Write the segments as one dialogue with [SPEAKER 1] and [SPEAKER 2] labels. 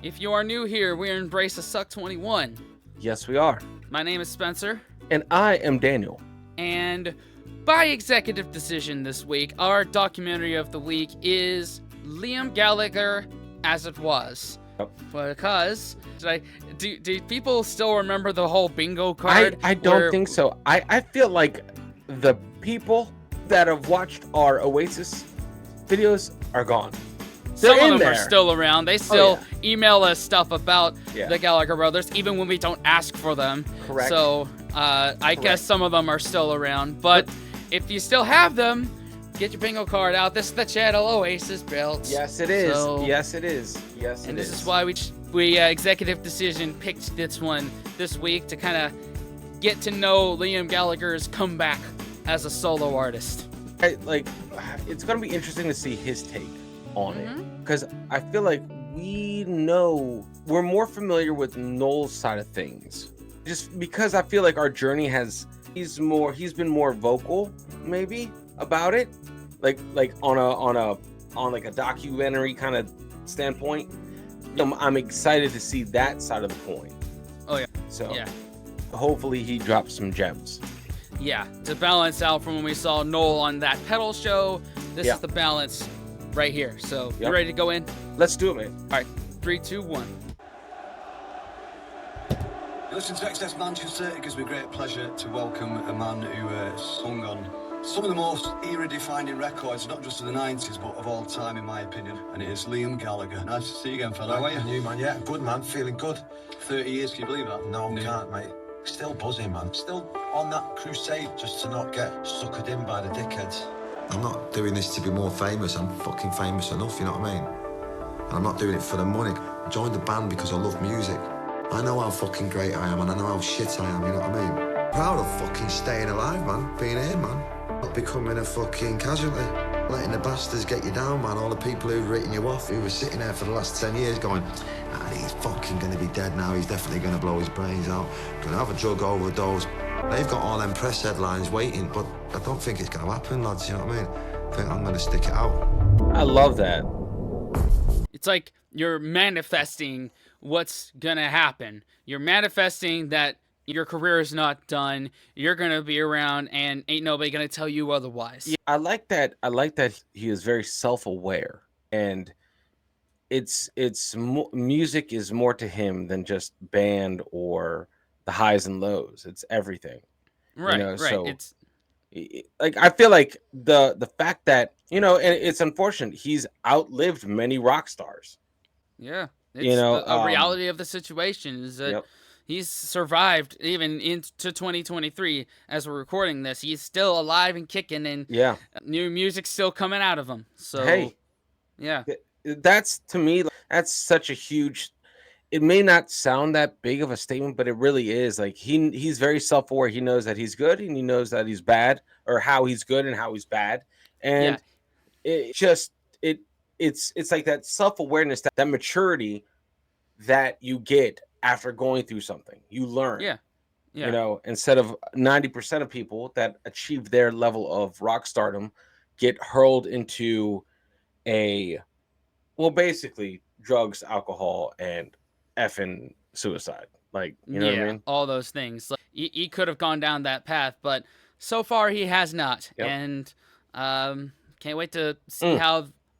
[SPEAKER 1] If you are new here, we embrace a Suck 21.
[SPEAKER 2] Yes, we are.
[SPEAKER 1] My name is Spencer.
[SPEAKER 2] And I am Daniel.
[SPEAKER 1] And by executive decision this week, our documentary of the week is Liam Gallagher As It Was.
[SPEAKER 2] Yep.
[SPEAKER 1] Because, do people still remember the whole bingo card?
[SPEAKER 2] I don't think so. I feel like the people that have watched our Oasis videos are gone.
[SPEAKER 1] Some of them are still around. They still email us stuff about the Gallagher brothers, even when we don't ask for them.
[SPEAKER 2] Correct.
[SPEAKER 1] So I guess some of them are still around. But if you still have them, get your bingo card out. This is the channel Oasis built.
[SPEAKER 2] Yes, it is.
[SPEAKER 1] So,
[SPEAKER 2] yes, it is. Yes, it is.
[SPEAKER 1] And this is why we executive decision picked this one this week to kind of get to know Liam Gallagher's comeback as a solo artist.
[SPEAKER 2] It's going to be interesting to see his take on it, because I feel like we're more familiar with Noel's side of things, just because I feel like our journey he's been more vocal maybe about it, like on a documentary kind of standpoint. I'm excited to see that side of the coin.
[SPEAKER 1] Oh yeah.
[SPEAKER 2] So hopefully he drops some gems.
[SPEAKER 1] Yeah, to balance out from when we saw Noel on that pedal show, this is the balance right here. So you ready to go in?
[SPEAKER 2] Let's do it, man.
[SPEAKER 1] All right, 3, 2, 1.
[SPEAKER 3] You listen to XS Manchester. It gives me great pleasure to welcome a man who sung on some of the most era-defining records, not just of the 90s, but of all time, in my opinion. And it is Liam Gallagher. Nice to see you again, fella. How are you?
[SPEAKER 4] You, man. Yeah, good, man. Feeling good.
[SPEAKER 3] 30 years, can you believe that?
[SPEAKER 4] No, I can't, mate. Still buzzing, man. Still on that crusade just to not get suckered in by the dickheads. I'm not doing this to be more famous. I'm fucking famous enough, you know what I mean? And I'm not doing it for the money. I joined the band because I love music. I know how fucking great I am, and I know how shit I am, you know what I mean? Proud of fucking staying alive, man. Being here, man. Not becoming a fucking casualty. Letting the bastards get you down, man. All the people who've written you off, who were sitting there for the last 10 years going, he's fucking gonna be dead now. He's definitely gonna blow his brains out. Gonna have a drug overdose. They've got all them press headlines waiting, but I don't think it's gonna happen, lads, you know what I mean? I think I'm gonna stick it out.
[SPEAKER 2] I love that.
[SPEAKER 1] It's like you're manifesting what's gonna happen. You're manifesting that your career is not done. You're gonna be around, and ain't nobody gonna tell you otherwise.
[SPEAKER 2] Yeah, I like that. I like that he is very self-aware, and music is more to him than just band or the highs and lows. It's everything.
[SPEAKER 1] Right.
[SPEAKER 2] You know?
[SPEAKER 1] Right.
[SPEAKER 2] So,
[SPEAKER 1] It's
[SPEAKER 2] like, I feel like the fact that, and it's unfortunate, he's outlived many rock stars.
[SPEAKER 1] Yeah. It's a reality of the situation is that.
[SPEAKER 2] Yep.
[SPEAKER 1] He's survived even into 2023 as we're recording this. He's still alive and kicking, and new music's still coming out of him. So,
[SPEAKER 2] hey, that's, to me, that's such a huge. It may not sound that big of a statement, but it really is. Like, he's very self-aware. He knows that he's good, and he knows that he's bad, or how he's good and how he's bad. And it's like that self-awareness, that maturity that you get after going through something. You learn. Instead of 90% of people that achieve their level of rock stardom get hurled into basically drugs, alcohol, and effing suicide. Like, you know what I mean?
[SPEAKER 1] All those things. Like, he could have gone down that path, but so far he has not.
[SPEAKER 2] Yep.
[SPEAKER 1] And can't wait to see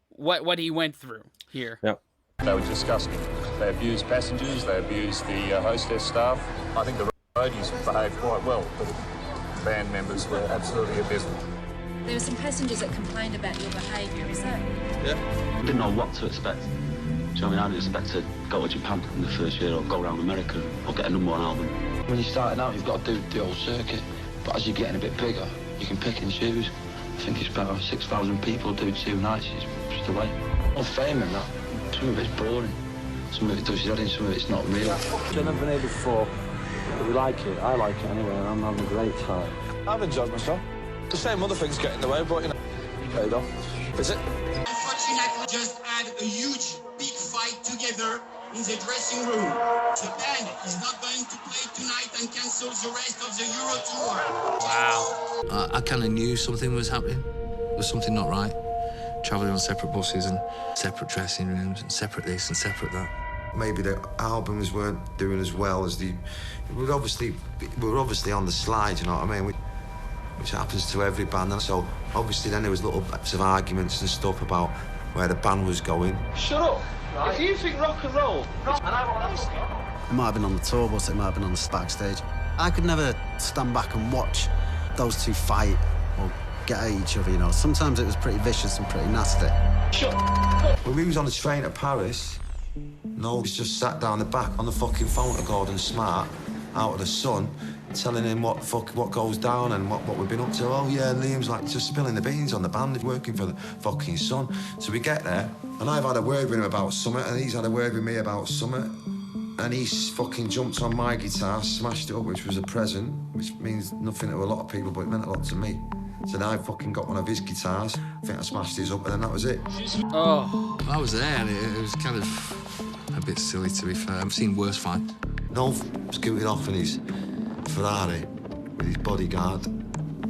[SPEAKER 1] what he went through here.
[SPEAKER 2] Yep.
[SPEAKER 5] They were disgusting. They abused passengers, they abused the hostess staff. I think the roadies behaved quite well, but the band members were absolutely abysmal.
[SPEAKER 6] There were some passengers that complained about your behaviour, is that?
[SPEAKER 7] Yeah. I didn't know what to expect. Do you know what I mean? I didn't expect to go to Japan in the first year, or go around America, or get a #1 album. When you're starting out, you've got to do the whole circuit. But as you're getting a bit bigger, you can pick and choose. I think it's about 6,000 people do 2 nights. It's just the way. All fame and that. Some of it's boring. Some of it does your head in, some of it's not real.
[SPEAKER 8] I've never been here before, but we like it. I like it anyway, and I'm having a great time.
[SPEAKER 9] I've enjoyed myself. The same other things get in the way, but, there you go. Is it?
[SPEAKER 10] Unfortunately, just had a huge, big fight together in the dressing room. The band is not going to play tonight and cancels the rest of the Euro Tour.
[SPEAKER 11] Wow. I kind of knew something was happening. There was something not right. Travelling on separate buses and separate dressing rooms and separate this and separate that.
[SPEAKER 4] Maybe the albums weren't doing as well as we were obviously on the slide, you know what I mean? Which happens to every band. And so obviously then there was little bits of arguments and stuff about where the band was going.
[SPEAKER 8] Shut up! Right. If you think rock and roll,
[SPEAKER 12] it might have been on the tour bus, it might have been on the backstage. I could never stand back and watch those two fight or get at each other, you know. Sometimes it was pretty vicious and pretty nasty.
[SPEAKER 8] Shut up!
[SPEAKER 4] When we was on the train to Paris, Noel was just sat down the back on the fucking phone to Gordon Smart, out of the sun, telling him what goes down and what we've been up to. Oh yeah, Liam's like just spilling the beans on the band, working for the fucking Sun. So we get there, and I've had a word with him about something, and he's had a word with me about something. And he fucking jumped on my guitar, smashed it up, which was a present, which means nothing to a lot of people, but it meant a lot to me. So then I fucking got one of his guitars. I think I smashed his up, and then that was it.
[SPEAKER 1] Oh.
[SPEAKER 11] I was there, and it was kind of a bit silly, to be fair. I've seen worse fights.
[SPEAKER 4] Noel scooted off in his Ferrari with his bodyguard.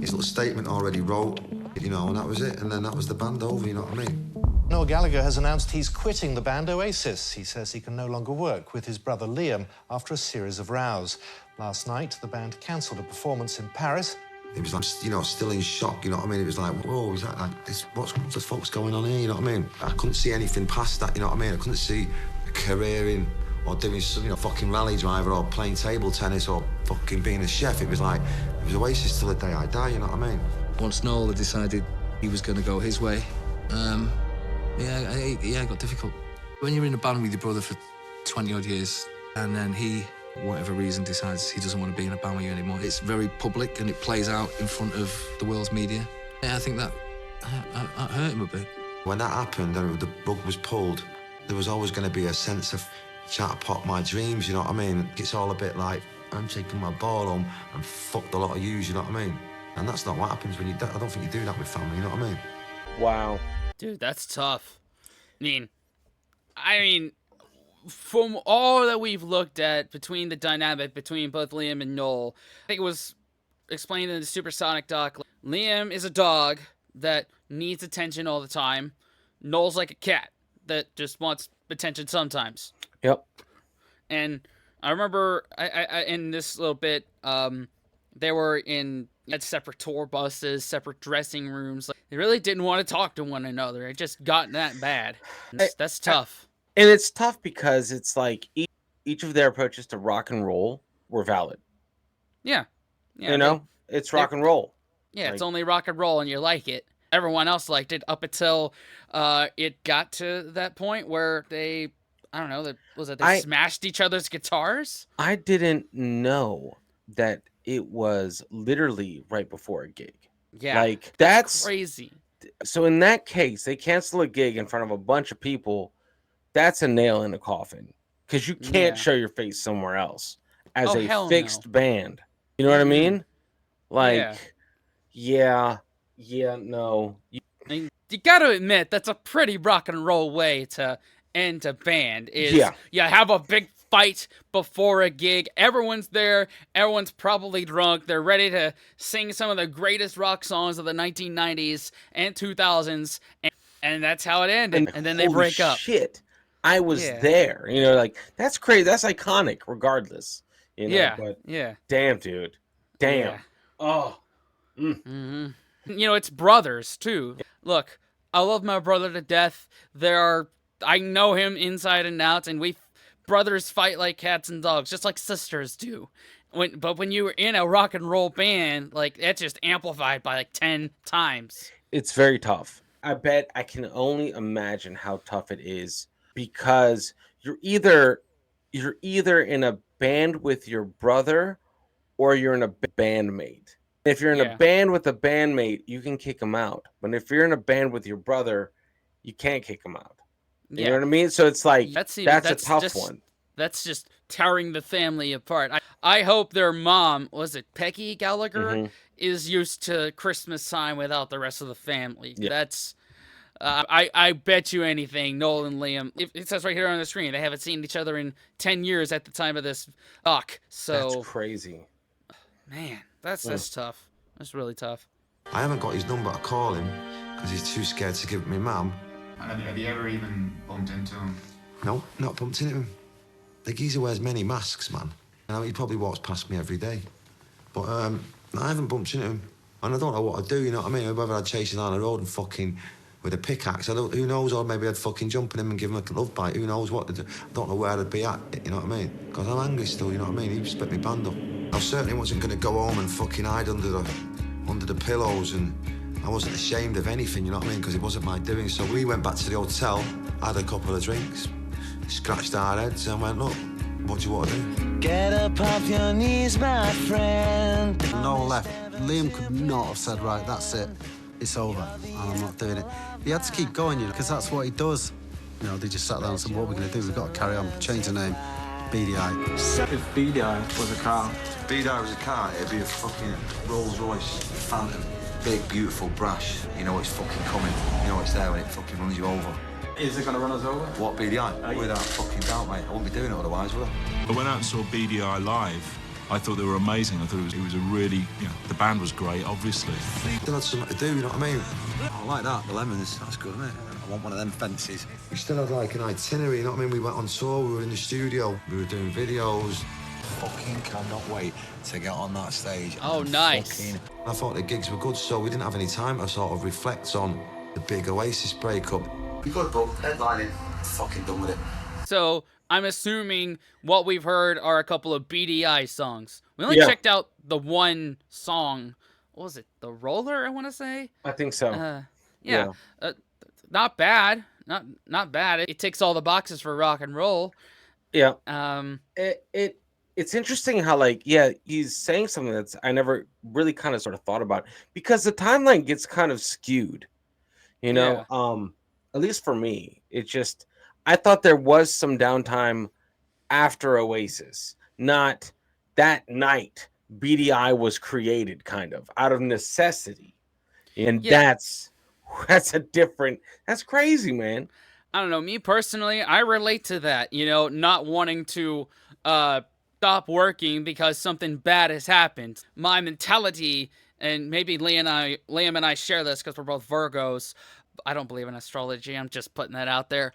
[SPEAKER 4] His little statement already wrote, you know, and that was it. And then that was the band over, you know what I mean?
[SPEAKER 13] Noel Gallagher has announced he's quitting the band Oasis. He says he can no longer work with his brother Liam after a series of rows. Last night, the band cancelled a performance in Paris.
[SPEAKER 4] It was like, you know, still in shock, you know what I mean? It was like, whoa, is that like, what's the fuck's going on here, you know what I mean? I couldn't see anything past that, you know what I mean? I couldn't see a career in, or doing some, you know, fucking rally driver, or playing table tennis, or fucking being a chef. It was like, it was Oasis till the day I die, you know what I mean?
[SPEAKER 11] Once Noel had decided he was going to go his way, it got difficult. When you're in a band with your brother for 20-odd years, and then he, for whatever reason, decides he doesn't want to be in a band with you anymore, it's very public and it plays out in front of the world's media. Yeah, I think that hurt him a bit.
[SPEAKER 4] When that happened and the rug was pulled, there was always going to be a sense of trying to pop my dreams, you know what I mean? It's all a bit like, I'm taking my ball home and fucked a lot of yous, you know what I mean? And that's not what happens when you... I don't think you do that with family, you know what I mean?
[SPEAKER 2] Wow.
[SPEAKER 1] Dude, that's tough. I mean, from all that we've looked at between the dynamic between both Liam and Noel, I think it was explained in the Supersonic doc, Liam is a dog that needs attention all the time. Noel's like a cat that just wants attention sometimes.
[SPEAKER 2] Yep.
[SPEAKER 1] And I remember I in this little bit, they were had separate tour buses, separate dressing rooms. Like, they really didn't want to talk to one another. It just got that bad. That's tough.
[SPEAKER 2] And it's tough because it's like each of their approaches to rock and roll were valid.
[SPEAKER 1] Yeah.
[SPEAKER 2] You know, it's rock and roll.
[SPEAKER 1] Yeah, like, it's only rock and roll and you like it. Everyone else liked it up until it got to that point where they, I don't know, they smashed each other's guitars?
[SPEAKER 2] I didn't know that it was literally right before a gig.
[SPEAKER 1] Yeah,
[SPEAKER 2] like that's
[SPEAKER 1] crazy.
[SPEAKER 2] So in that case, they cancel a gig in front of a bunch of people. That's a nail in the coffin because you can't show your face somewhere else as a fixed band. You know what I mean? Like, no.
[SPEAKER 1] You got to admit that's a pretty rock and roll way to end a band. You have a big fight before a gig. Everyone's there. Everyone's probably drunk. They're ready to sing some of the greatest rock songs of the 1990s and 2000s, and that's how it ended. And then they break up.
[SPEAKER 2] Shit, I was there. You know, like that's crazy. That's iconic, regardless. You know, damn, dude. Damn.
[SPEAKER 1] Yeah.
[SPEAKER 2] Oh.
[SPEAKER 1] Mm-hmm. You know, it's brothers too. Look, I love my brother to death. I know him inside and out, and brothers fight like cats and dogs, just like sisters do. But when you were in a rock and roll band, like that's just amplified by like 10 times.
[SPEAKER 2] It's very tough. I bet I can only imagine how tough it is because you're either in a band with your brother or you're in a bandmate. If you're in a band with a bandmate, you can kick him out. But if you're in a band with your brother, you can't kick him out. You know what I mean? So it's like, that's a tough one.
[SPEAKER 1] That's just tearing the family apart. I hope their mom, was it Peggy Gallagher, is used to Christmas time without the rest of the family. Yeah. That's, I bet you anything, Noel and Liam, it says right here on the screen, they haven't seen each other in 10 years at the time of this doc. So
[SPEAKER 2] that's crazy.
[SPEAKER 1] Man, that's tough. That's really tough.
[SPEAKER 4] I haven't got his number to call him because he's too scared to give it me mum.
[SPEAKER 14] Have you ever even bumped into him?
[SPEAKER 4] No, not bumped into him. The geezer wears many masks, man. You know, he probably walks past me every day. But I haven't bumped into him. And I don't know what I'd do, you know what I mean? Whether I'd chase him down the road and fucking with a pickaxe, who knows? Or maybe I'd fucking jump on him and give him a love bite. Who knows what to do? I don't know where I'd be at, you know what I mean? Because I'm angry still, you know what I mean? He split me band up. I certainly wasn't going to go home and fucking hide under the pillows, and I wasn't ashamed of anything, you know what I mean? Because it wasn't my doing. So we went back to the hotel, had a couple of drinks, scratched our heads and went, look, what do you want to do?
[SPEAKER 14] Get up off your knees, my friend.
[SPEAKER 12] Noel left. Liam could not have said, right, that's it, it's over, and I'm not doing it. He had to keep going, you know, because that's what he does. You know, they just sat down and said, what are we going to do? We've got to carry on, change the name, Beady Eye.
[SPEAKER 8] If Beady Eye was a car,
[SPEAKER 4] Beady Eye was a car, it'd be a fucking Rolls Royce Phantom. Big, beautiful, brash. You know it's fucking coming. You know it's there when it fucking runs you over.
[SPEAKER 8] is it going to run us over?
[SPEAKER 4] What, Beady Eye? Without fucking doubt, mate. I wouldn't be doing it otherwise, would I?
[SPEAKER 15] I went out and saw Beady Eye live. I thought they were amazing. I thought it was a really, you know, the band was great, obviously.
[SPEAKER 4] Still had something to do, you know what I mean?
[SPEAKER 16] I like that, the lemons, that's good, isn't it? I want one of them fences.
[SPEAKER 4] We still had like an itinerary, you know what I mean? We went on tour, we were in the studio, we were doing videos.
[SPEAKER 16] Fucking cannot wait to get on that stage.
[SPEAKER 1] Oh, nice.
[SPEAKER 4] I thought the gigs were good, so we didn't have any time to sort of reflect on the big Oasis breakup.
[SPEAKER 16] We good, but headlining, fucking done with it.
[SPEAKER 1] So I'm assuming what we've heard are a couple of Beady Eye songs. We only checked out the one song. What was it? The Roller, I want to say?
[SPEAKER 2] I think so.
[SPEAKER 1] Not bad. Not bad. It ticks all the boxes for rock and roll.
[SPEAKER 2] Yeah. It's interesting how, like, he's saying something that's I never really kind of sort of thought about, because the timeline gets kind of skewed, you know. At least for me, I thought there was some downtime after Oasis, not that night. Beady Eye was created kind of out of necessity, and that's crazy, man.
[SPEAKER 1] I don't know. Me personally, I relate to that. You know, not wanting to stop working because something bad has happened. My mentality, and maybe Liam and I share this because we're both Virgos. I don't believe in astrology. I'm just putting that out there.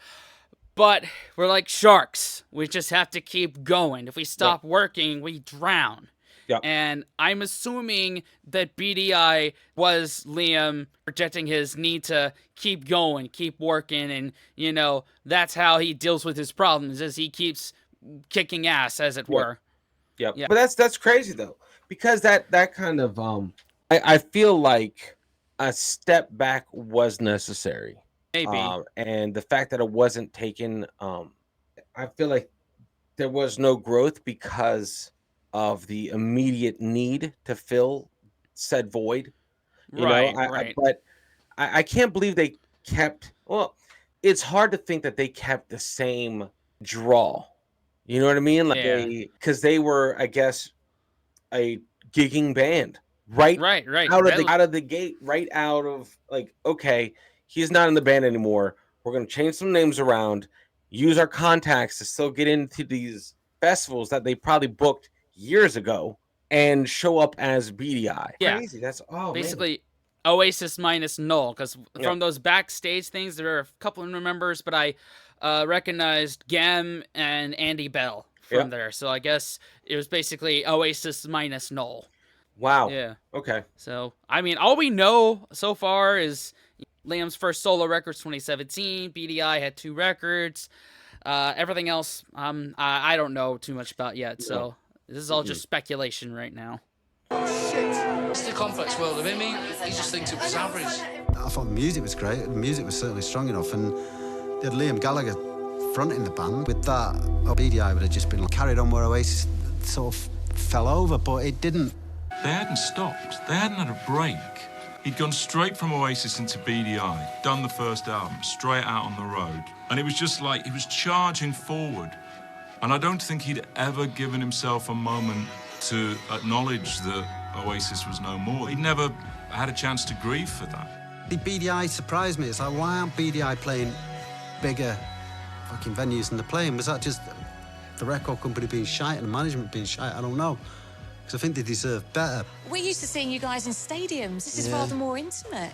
[SPEAKER 1] But we're like sharks. We just have to keep going. If we stop working, we drown.
[SPEAKER 2] Yeah.
[SPEAKER 1] And I'm assuming that Beady Eye was Liam projecting his need to keep going, keep working, and, you know, that's how he deals with his problems, as he keeps kicking ass, as it were.
[SPEAKER 2] Yeah. But that's crazy though, because that kind of I feel like a step back was necessary.
[SPEAKER 1] Maybe.
[SPEAKER 2] And the fact that it wasn't taken, I feel like there was no growth because of the immediate need to fill said void. But I can't believe they kept. Well, it's hard to think that they kept the same draw. You know what I mean? Like because they were, I guess, a gigging band, right out of the gate, right out of like, okay, he's not in the band anymore. We're gonna change some names around, use our contacts to still get into these festivals that they probably booked years ago, and show up as Beady Eye.
[SPEAKER 1] Yeah,
[SPEAKER 2] crazy. That's
[SPEAKER 1] basically Oasis minus Noel, because from those backstage things, there are a couple of members, but I recognized Gem and Andy Bell from there. So I guess it was basically Oasis minus Noel.
[SPEAKER 2] Wow.
[SPEAKER 1] Yeah.
[SPEAKER 2] Okay.
[SPEAKER 1] So, I mean, all we know so far is Liam's first solo record's 2017. Beady Eye had 2 records. Everything else, I don't know too much about yet. So this is all just speculation right now.
[SPEAKER 11] It's the complex world of him. He just thinks it was average.
[SPEAKER 12] I thought the music was great. The music was certainly strong enough, and they had Liam Gallagher fronting the band. With that, Beady Eye would have just been carried on where Oasis sort of fell over, but it didn't.
[SPEAKER 15] They hadn't stopped. They hadn't had a break. He'd gone straight from Oasis into Beady Eye, done the first album, straight out on the road. And it was just like he was charging forward. And I don't think he'd ever given himself a moment to acknowledge that Oasis was no more. He'd never had a chance to grieve for that.
[SPEAKER 12] The Beady Eye surprised me. It's like, why aren't Beady Eye playing bigger fucking venues than they're playing? Was that just the record company being shite and the management being shite? I don't know. Because I think they deserve better.
[SPEAKER 6] We're used to seeing you guys in stadiums. This is rather more intimate.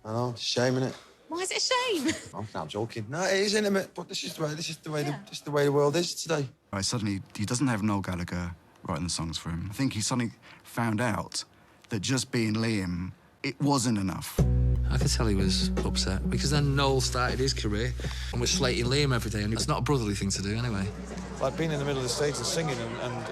[SPEAKER 4] I know, shame, innit?
[SPEAKER 6] Why is it a shame?
[SPEAKER 4] I'm joking. No, it is intimate, but this is the way the world is today.
[SPEAKER 17] Right, suddenly he doesn't have Noel Gallagher writing the songs for him. I think he suddenly found out that just being Liam, it wasn't enough.
[SPEAKER 11] I could tell he was upset because then Noel started his career and was slating Liam every day, and it's not a brotherly thing to do anyway.
[SPEAKER 9] Like being in the middle of the stage and singing, and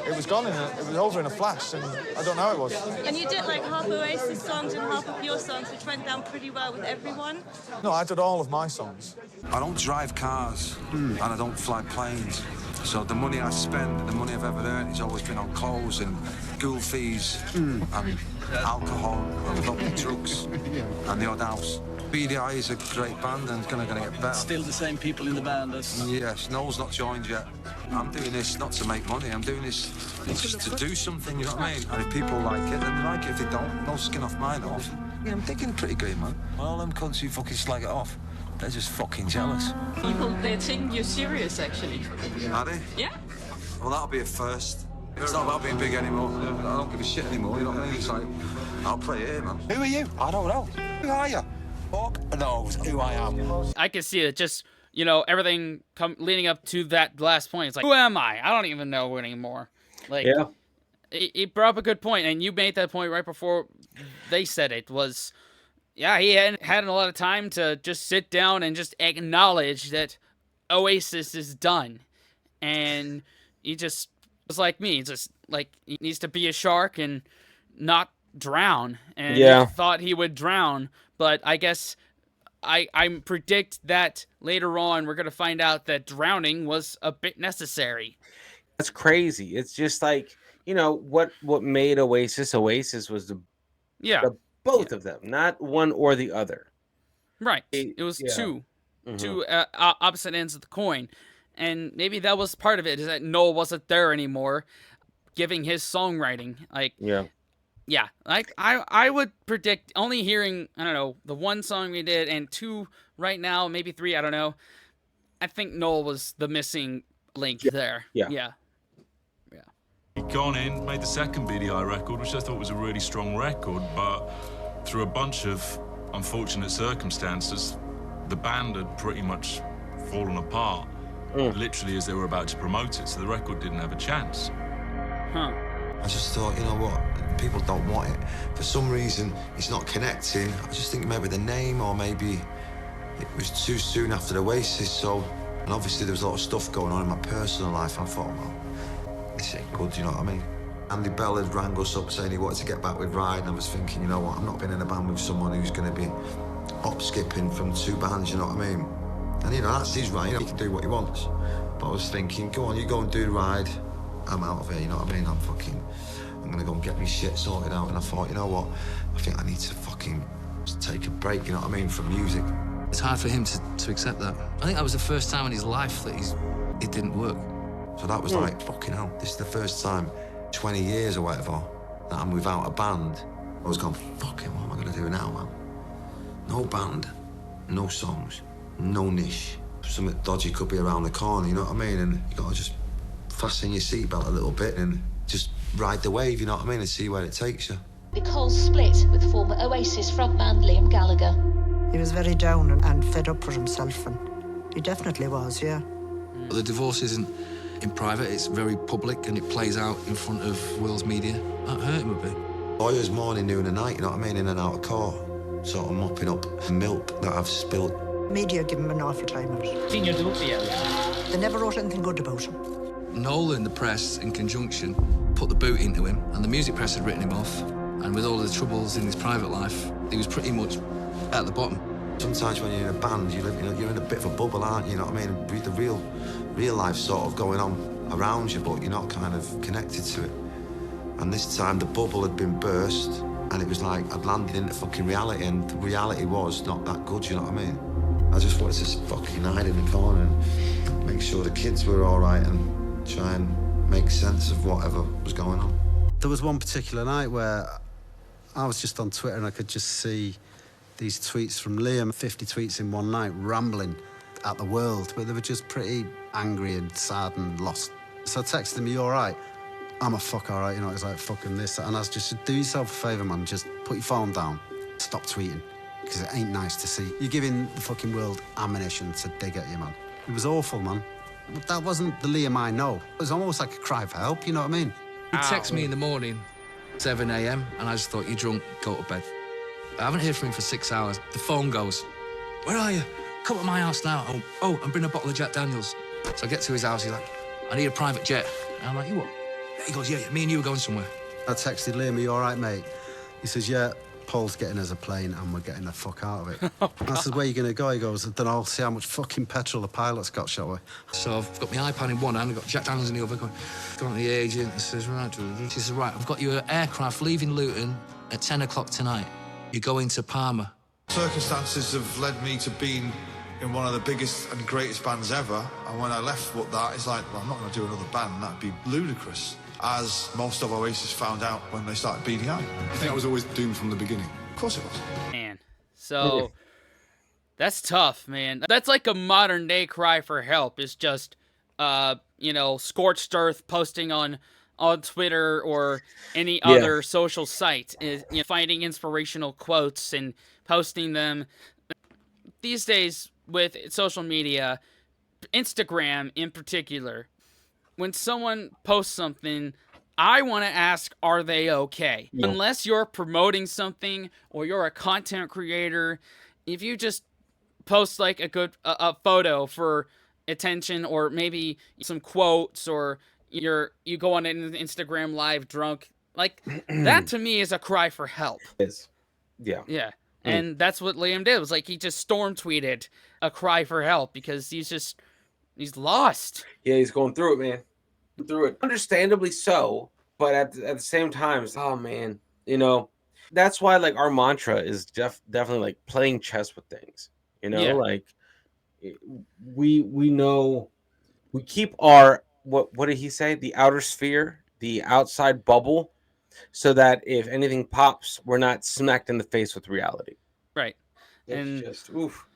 [SPEAKER 9] it was gone, it was over in a flash, and I don't know how it was.
[SPEAKER 18] And you did like half Oasis songs and half of your songs, which went down pretty well with everyone.
[SPEAKER 9] No, I did all of my songs.
[SPEAKER 4] I don't drive cars, and I don't fly planes. So the money I spend, the money I've ever earned, has always been on clothes and school fees and alcohol and probably drugs and the odd house. Beady Eye is a great band and it's gonna get better.
[SPEAKER 19] Still the same people in the band as...
[SPEAKER 4] Yes, Noel's not joined yet. I'm doing this not to make money, I'm doing this just to do something, you know what I mean? And if people like it, then they like it. If they don't, no skin off my nose. Yeah, I'm thinking pretty great, man. All them cunts who fucking slag it off, they're just fucking jealous.
[SPEAKER 18] People, they think you're serious, actually.
[SPEAKER 4] Are they?
[SPEAKER 18] Yeah.
[SPEAKER 4] Well, that'll be a first. It's not about being big anymore. I don't give a shit anymore, you know what I mean? It's like, I'll play here, man. Who are you? I don't know. Who are you? Fuck knows who I am.
[SPEAKER 1] I can see it just, you know, everything leading up to that last point. It's like, who am I? I don't even know anymore. Like,
[SPEAKER 2] yeah.
[SPEAKER 1] It brought up a good point, and you made that point right before they said it, was, yeah, he hadn't had a lot of time to just sit down and just acknowledge that Oasis is done. And he just was like me, just like he needs to be a shark and not drown. And he thought he would drown, but I guess I predict that later on we're going to find out that drowning was a bit necessary.
[SPEAKER 2] That's crazy. It's just like, you know, what made Oasis was the both of them, not one or the other.
[SPEAKER 1] Right. It was two opposite ends of the coin. And maybe that was part of it, is that Noel wasn't there anymore giving his songwriting. Like, yeah, like I would predict, only hearing, I don't know, the one song we did and two right now, maybe three, I don't know. I think Noel was the missing link there. Yeah.
[SPEAKER 15] He'd gone in, made the second Beady Eye record, which I thought was a really strong record, but through a bunch of unfortunate circumstances, the band had pretty much fallen apart, literally as they were about to promote it, so the record didn't have a chance.
[SPEAKER 4] I just thought, you know what, people don't want it. For some reason, it's not connecting. I just think maybe the name, or maybe it was too soon after Oasis, so... And obviously there was a lot of stuff going on in my personal life. I thought, well, this ain't good, you know what I mean? Andy Bell had rang us up saying he wanted to get back with Ride, and I was thinking, you know what, I'm not being in a band with someone who's going to be hop-skipping from two bands, you know what I mean? And, you know, that's his right, you know, he can do what he wants. But I was thinking, go on, you go and do Ride, I'm out of here, you know what I mean? I'm going to go and get me shit sorted out. And I thought, you know what, I think I need to fucking just take a break, you know what I mean, from music.
[SPEAKER 11] It's hard for him to accept that. I think that was the first time in his life that it didn't work.
[SPEAKER 4] So that was like, fucking hell, this is the first time, 20 years or whatever, that I'm without a band. I was going, fucking, what am I going to do now, man? No band, no songs, no niche. Something dodgy could be around the corner, you know what I mean? And you got to just fasten your seatbelt a little bit and just ride the wave, you know what I mean, and see where it takes you.
[SPEAKER 20] Nicole split with former Oasis frontman Liam Gallagher.
[SPEAKER 21] He was very down and fed up with himself, and he definitely was, yeah.
[SPEAKER 11] The divorce isn't in private, it's very public, and it plays out in front of world's media. That hurt him a bit.
[SPEAKER 4] Lawyers morning, noon and night, you know what I mean, in and out of court, sort of mopping up milk that I've spilled.
[SPEAKER 21] Media give him an awful time of it. They never wrote anything good about him.
[SPEAKER 11] Noel and the press, in conjunction, put the boot into him, and the music press had written him off. And with all the troubles in his private life, he was pretty much at the bottom.
[SPEAKER 4] Sometimes when you're in a band, you're in a bit of a bubble, aren't you? You know what I mean? The real life sort of going on around you, but you're not kind of connected to it. And this time the bubble had been burst, and it was like I'd landed into fucking reality, and the reality was not that good, you know what I mean? I just wanted to fucking hide in the corner and make sure the kids were all right and try and make sense of whatever was going on.
[SPEAKER 12] There was one particular night where I was just on Twitter and I could just see these tweets from Liam, 50 tweets in one night, rambling at the world, but they were just pretty angry and sad and lost. So I texted him, "You all right?" "I'm a fuck all right," you know, it's like, fucking this. And I was just, do yourself a favour, man, just put your phone down, stop tweeting. because it ain't nice to see. You're giving the fucking world ammunition to dig at you, man. It was awful, man. But that wasn't the Liam I know. It was almost like a cry for help, you know what I mean?
[SPEAKER 11] He'd text me in the morning, 7 a.m, and I just thought, you're drunk, go to bed. I haven't heard from him for 6 hours. The phone goes, where are you? Come to my house now. Oh, and bring a bottle of Jack Daniels. So I get to his house, he's like, I need a private jet. And I'm like, you what? He goes, yeah, me and you are going somewhere.
[SPEAKER 12] I texted Liam, are you all right, mate? He says, yeah, Paul's getting us a plane and we're getting the fuck out of it. I said, where are you going to go? He goes, then I'll see how much fucking petrol the pilot's got, shall we?
[SPEAKER 11] So I've got my iPad in one hand, I've got Jack Daniels in the other, going to the agent, and says, right, she says, right, I've got you an aircraft leaving Luton at 10 o'clock tonight. You're going to Parma.
[SPEAKER 9] Circumstances have led me to being in one of the biggest and greatest bands ever, and when I left that, it's like, well, I'm not going to do another band, that'd be ludicrous. As most of Oasis found out when they started Beady Eye.
[SPEAKER 17] I think I was always doomed from the beginning.
[SPEAKER 9] Of course it was.
[SPEAKER 1] Man, so that's tough, man. That's like a modern day cry for help. It's just, scorched earth posting on Twitter or any other social site, is finding inspirational quotes and posting them. These days with social media, Instagram in particular, when someone posts something, I want to ask, are they okay? Yeah. Unless you're promoting something or you're a content creator, if you just post like a photo for attention or maybe some quotes or you go on an Instagram live drunk, like that to me is a cry for help. Yeah. And that's what Liam did. It was like he just storm tweeted a cry for help because he's lost.
[SPEAKER 2] Yeah, he's going through it, man. Through it. Understandably so, but at the same time, oh man, that's why like our mantra is definitely like playing chess with things. Like we know we keep our what did he say? The outer sphere, the outside bubble, so that if anything pops, we're not smacked in the face with reality.
[SPEAKER 1] Right.
[SPEAKER 2] It's just oof.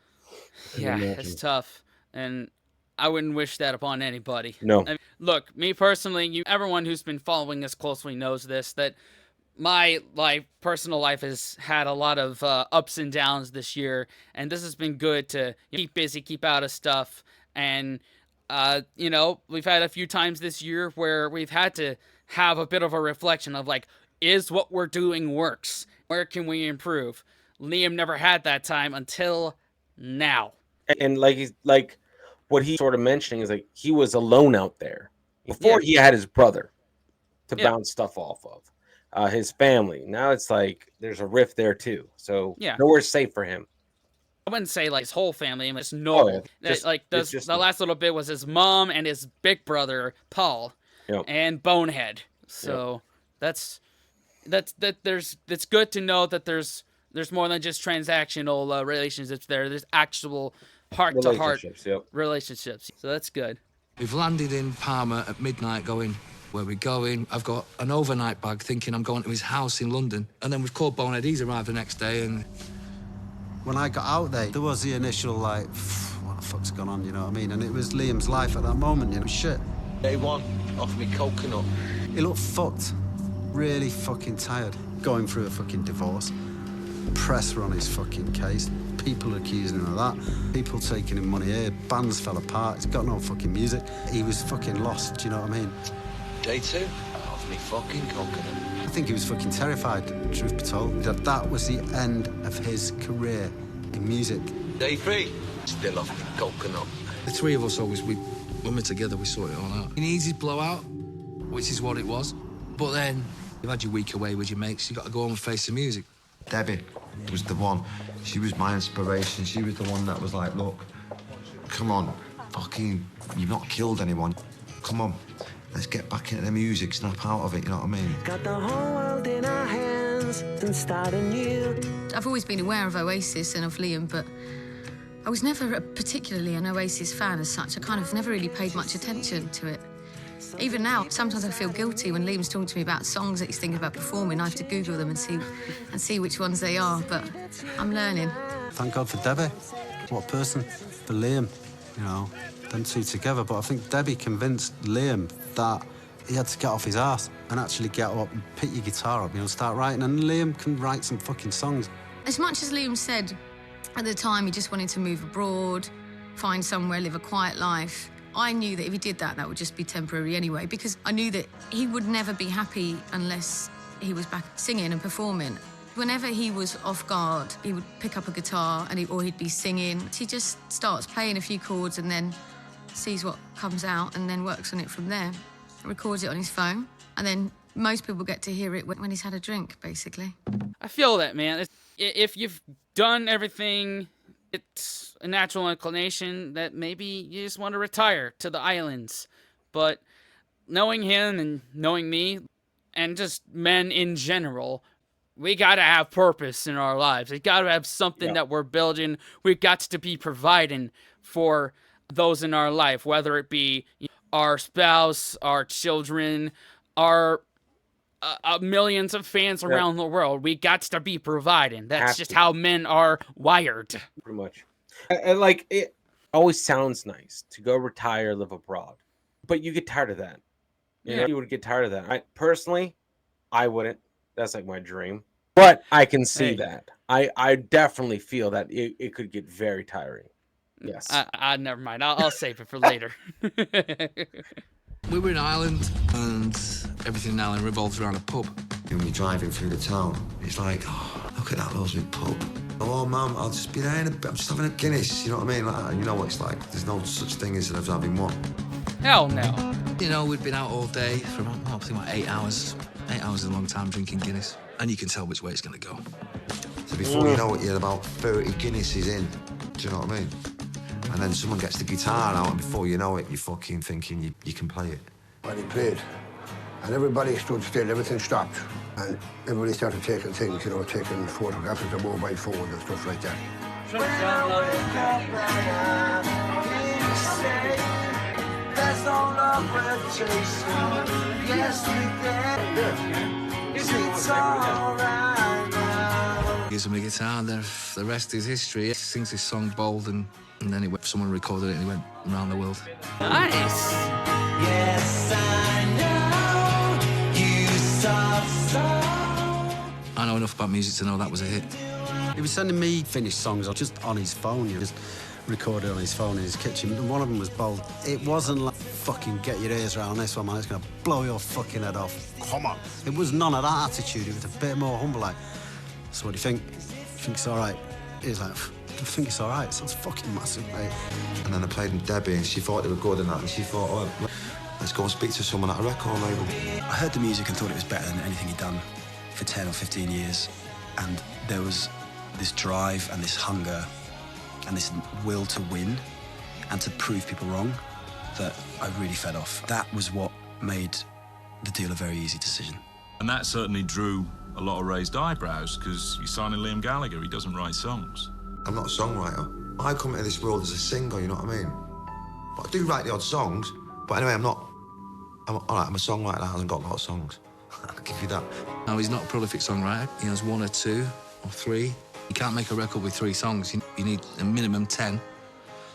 [SPEAKER 1] Yeah, it's tough. And I wouldn't wish that upon anybody.
[SPEAKER 2] No.
[SPEAKER 1] I mean, look, me personally, everyone who's been following us closely knows this, that my personal life has had a lot of ups and downs this year, and this has been good to keep busy, keep out of stuff, and, we've had a few times this year where we've had to have a bit of a reflection of, like, is what we're doing works? Where can we improve? Liam never had that time until now.
[SPEAKER 2] And what he's sort of mentioning is like he was alone out there before. He had his brother to bounce stuff off of, his family. Now it's like there's a rift there too, so nowhere's safe for him.
[SPEAKER 1] I wouldn't say like his whole family. It's Noel. The last little bit was his mom and his big brother Paul and Bonehead. So it's good to know that there's more than just transactional relationships there. There's actual heart-to-heart relationships. So that's good.
[SPEAKER 11] We've landed in Parma at midnight going, where we're going. I've got an overnight bag thinking I'm going to his house in London. And then we've called Bonehead. He's arrived the next day. And
[SPEAKER 12] when I got out there was the initial, like, what the fuck's gone on, you know what I mean? And it was Liam's life at that moment, shit.
[SPEAKER 16] Day one, off me coconut.
[SPEAKER 12] He looked fucked. Really fucking tired. Going through a fucking divorce. Press were on his fucking case. People accusing him of that. People taking him money here. Bands fell apart. He's got no fucking music. He was fucking lost, do you know what I mean?
[SPEAKER 16] Day two, off me fucking coconut.
[SPEAKER 12] I think he was fucking terrified, truth be told, that was the end of his career in music.
[SPEAKER 16] Day three, still off me coconut.
[SPEAKER 11] The three of us always, when we're together, we sort it all out. An easy blowout, which is what it was. But then, you've had your week away with your mates, you got to go home and face the music.
[SPEAKER 4] Debbie was the one. She was my inspiration. She was the one that was like, look, come on, fucking, you've not killed anyone. Come on, let's get back into the music, snap out of it, you know what I mean?
[SPEAKER 14] Got the whole world in our hands and start anew.
[SPEAKER 6] I've always been aware of Oasis and of Liam, but I was never particularly an Oasis fan as such. I kind of never really paid much attention to it. Even now, sometimes I feel guilty when Liam's talking to me about songs that he's thinking about performing. I have to Google them and see which ones they are, but I'm learning.
[SPEAKER 12] Thank God for Debbie. What a person. For Liam, them two together. But I think Debbie convinced Liam that he had to get off his arse and actually get up and pick your guitar up, start writing. And Liam can write some fucking songs.
[SPEAKER 6] As much as Liam said at the time he just wanted to move abroad, find somewhere, live a quiet life, I knew that if he did that, that would just be temporary anyway, because I knew that he would never be happy unless he was back singing and performing. Whenever he was off guard, he would pick up a guitar or he'd be singing. He just starts playing a few chords and then sees what comes out and then works on it from there. Records it on his phone, and then most people get to hear it when he's had a drink, basically.
[SPEAKER 1] I feel that, man. If you've done everything, it's a natural inclination that maybe you just want to retire to the islands. But knowing him and knowing me, and just men in general, we gotta have purpose in our lives. We gotta have something that we're building. We've got to be providing for those in our life, whether it be our spouse, our children, our millions of fans around the world. We got to be providing. That's just how men are wired.
[SPEAKER 2] Pretty much. And like, it always sounds nice to go retire, live abroad, but you get tired of that. You would get tired of that. Personally, I wouldn't. That's like my dream. But I can see that. I definitely feel that it could get very tiring. Yes.
[SPEAKER 1] Never mind. I'll save it for later.
[SPEAKER 11] We were in Ireland, and everything in Ireland revolves around a pub.
[SPEAKER 4] When you're driving through the town, it's like, oh, look at that Rosewood pub. Oh, Mum, I'll just be there in a bit. I'm just having a Guinness, you know what I mean? Like, you know what it's like. There's no such thing as having one.
[SPEAKER 1] Hell no.
[SPEAKER 11] You know, we'd been out all day for about 8 hours. 8 hours is a long time drinking Guinness. And you can tell which way it's going to go.
[SPEAKER 4] So before you know it, you're about 30 Guinnesses in. Do you know what I mean? And then someone gets the guitar out, and before you know it, you're fucking thinking you can play it.
[SPEAKER 3] When he played, and everybody stood still, everything stopped, and everybody started taking things, you know, taking photographs of their mobile phones and stuff like that.
[SPEAKER 14] When I wake up, there's no love worth chasing. Yesterday, it's alright now.
[SPEAKER 11] Gives him a guitar, and the rest is history. He sings his song Bold, and then someone recorded it, and he went around the world.
[SPEAKER 1] Nice.
[SPEAKER 14] Yes, I know you saw.
[SPEAKER 11] I know enough about music to know that was a hit.
[SPEAKER 12] He was sending me finished songs just on his phone. He just recorded on his phone in his kitchen, and one of them was Bold. It wasn't like, fucking get your ears around this one, man, it's gonna blow your fucking head off. Come on. It was none of that attitude. It was a bit more humble, like, so what do you think? You think it's all right? He's like, I think it's all right. It sounds fucking massive, mate.
[SPEAKER 4] And then I played with Debbie, and she thought they were good and that, and she thought, oh, let's go and speak to someone at a record label.
[SPEAKER 17] I heard the music and thought it was better than anything he'd done for 10 or 15 years. And there was this drive and this hunger and this will to win and to prove people wrong that I really fed off. That was what made the deal a very easy decision.
[SPEAKER 15] And that certainly drew a lot of raised eyebrows, because you're signing Liam Gallagher. He doesn't write songs.
[SPEAKER 4] I'm not a songwriter. I come into this world as a singer, you know what I mean? But I do write the odd songs. But anyway, I'm a songwriter that hasn't got a lot of songs. I'll give you that.
[SPEAKER 11] No, he's not a prolific songwriter. He has 1 or 2 or 3. You can't make a record with 3 songs. You need a minimum 10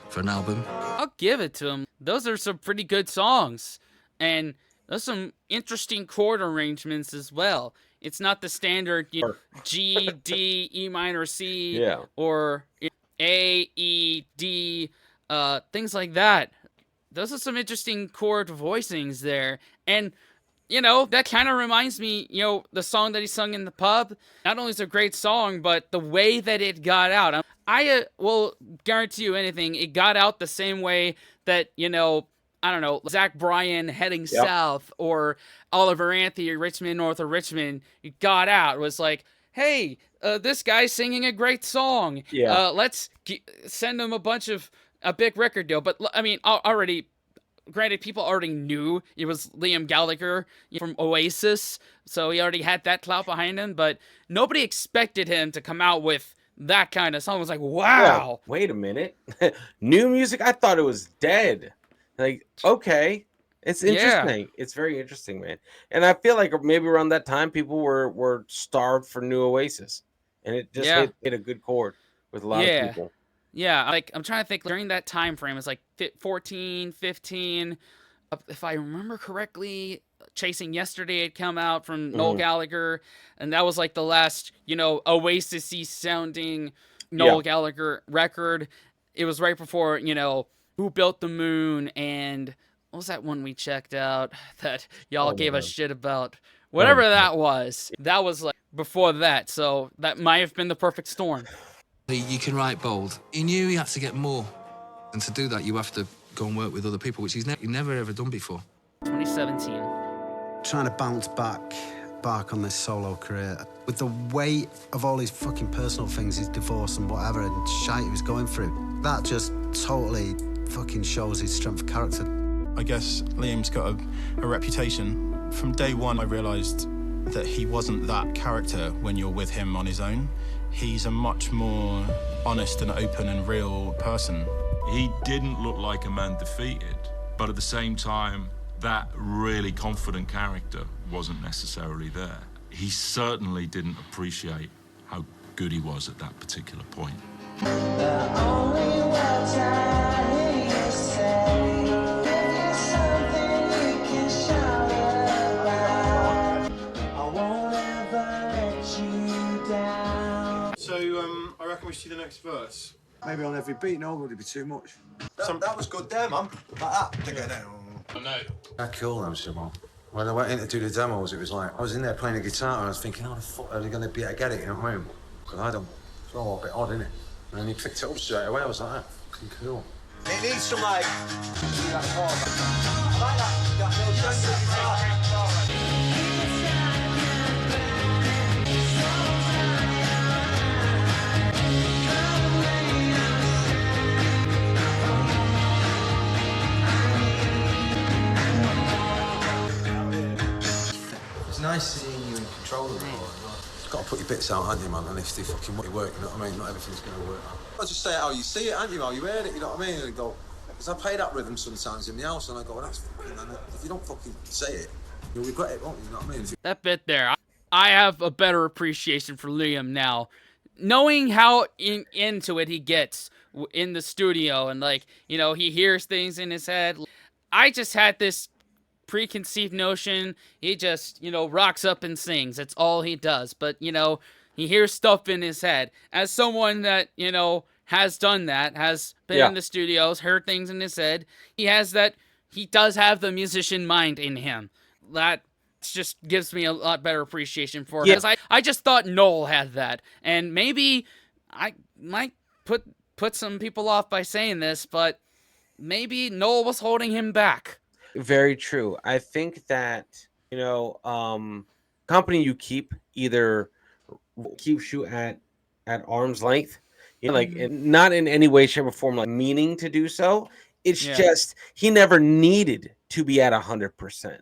[SPEAKER 11] for an album.
[SPEAKER 1] I'll give it to him. Those are some pretty good songs. And there's some interesting chord arrangements as well. It's not the standard G, D, E minor, C, or A, E, D, things like that. Those are some interesting chord voicings there. And, that kind of reminds me, the song that he sung in the pub. Not only is it a great song, but the way that it got out. I will guarantee you anything, it got out the same way that, I don't know, Zach Bryan Heading South or Oliver Anthony Richmond North of Richmond got out. It was like, hey, this guy's singing a great song.
[SPEAKER 2] Yeah.
[SPEAKER 1] Let's send him a big record deal. But I mean, granted, people already knew it was Liam Gallagher from Oasis, so he already had that clout behind him, but nobody expected him to come out with that kind of song. It was like, wow.
[SPEAKER 2] Yeah, wait a minute. New music? I thought it was dead. Like, okay. It's interesting. Yeah. It's very interesting, man. And I feel like maybe around that time, people were starved for new Oasis. And it just hit a good chord with a lot of people.
[SPEAKER 1] Yeah, like, I'm trying to think, during that time frame, it's like 14, 15, If I remember correctly, Chasing Yesterday had come out from Noel Gallagher, and that was like the last, Oasis-y sounding Noel Gallagher record. It was right before, Who Built the Moon, and what was that one we checked out that y'all gave us shit about? Whatever that was like before that, so that might have been the perfect storm.
[SPEAKER 11] You can write bold. He knew he had to get more, and to do that, you have to go and work with other people, which he's never ever done before.
[SPEAKER 1] 2017.
[SPEAKER 12] Trying to bounce back on this solo career with the weight of all his fucking personal things, his divorce and whatever, and shite he was going through. That just totally fucking shows his strength of character.
[SPEAKER 5] I guess Liam's got a reputation. From day one, I realised that he wasn't that character when you're with him on his own. He's a much more honest and open and real person.
[SPEAKER 15] He didn't look like a man defeated, but at the same time, that really confident character wasn't necessarily there. He certainly didn't appreciate how good he was at that particular point.
[SPEAKER 14] The only words I hear you say, if it's something you can shout about, I won't ever let you down.
[SPEAKER 5] So, I reckon we should do the next verse.
[SPEAKER 16] Maybe on every beat, no, would it be too much? That was good there, man. Like that.
[SPEAKER 5] I know.
[SPEAKER 16] That cool, that was Simon. When I went in to do the demos, it was like, I was in there playing the guitar and I was thinking, how the fuck are they going to be able to get it, you know what I mean? Because I don't, it's all a bit odd, isn't it? And then he picked it up straight away, I was like, fucking cool.
[SPEAKER 14] It needs some like... I like that.
[SPEAKER 16] It's nice seeing you in control of it all. You've got to put your bits out, haven't you, man? And if they fucking work, you know what I mean? Not everything's going to work. I just say it how you see it, haven't you? How you heard it, you know what I mean? And I go, because I play that rhythm sometimes in the house, and I go, well, that's fucking... And if you don't fucking say it, you'll regret it, won't you? You know what I mean?
[SPEAKER 1] That bit there, I have a better appreciation for Liam now. Knowing how into it he gets in the studio, and like, he hears things in his head. I just had this preconceived notion he just, rocks up and sings. That's all he does. But, he hears stuff in his head. As someone that, has done that, has been in the studios, heard things in his head, he does have the musician mind in him. That just gives me a lot better appreciation for it. Because I just thought Noel had that. And maybe I might put some people off by saying this, but maybe Noel was holding him back.
[SPEAKER 2] Very true. I think that, company you keep either keeps you at arm's length, not in any way, shape, or form, like meaning to do so. It's just he never needed to be at 100%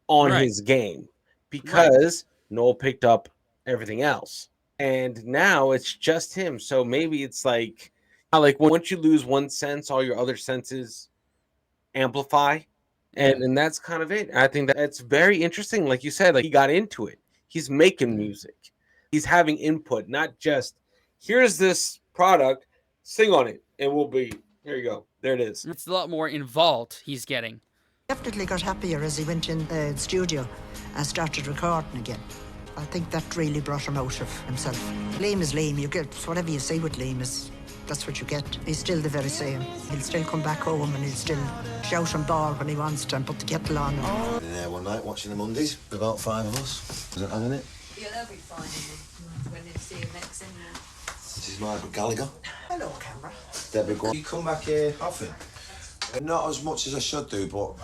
[SPEAKER 2] on his game because Noel picked up everything else, and now it's just him. So maybe it's like once you lose one sense, all your other senses amplify. And that's kind of it. I think that's very interesting. Like you said, he got into it. He's making music. He's having input, not just, here's this product, sing on it, and here you go. There it is.
[SPEAKER 1] It's a lot more involved he's getting.
[SPEAKER 21] Definitely got happier as he went in the studio and started recording again. I think that really brought him out of himself. Liam is Liam. You get whatever you say with Liam that's what you get. He's still the very same. He'll still come back home and he'll still shout and bawl when he wants to and put the kettle on.
[SPEAKER 16] Yeah, one night watching the Mondays, about 5 of us. Was it hanging it?
[SPEAKER 6] Yeah, they'll be fine when they see you next anyway.
[SPEAKER 16] This is Margaret Gallagher.
[SPEAKER 21] Hello, camera.
[SPEAKER 16] Debbie, go on. You come back here often? Not as much as I should do, but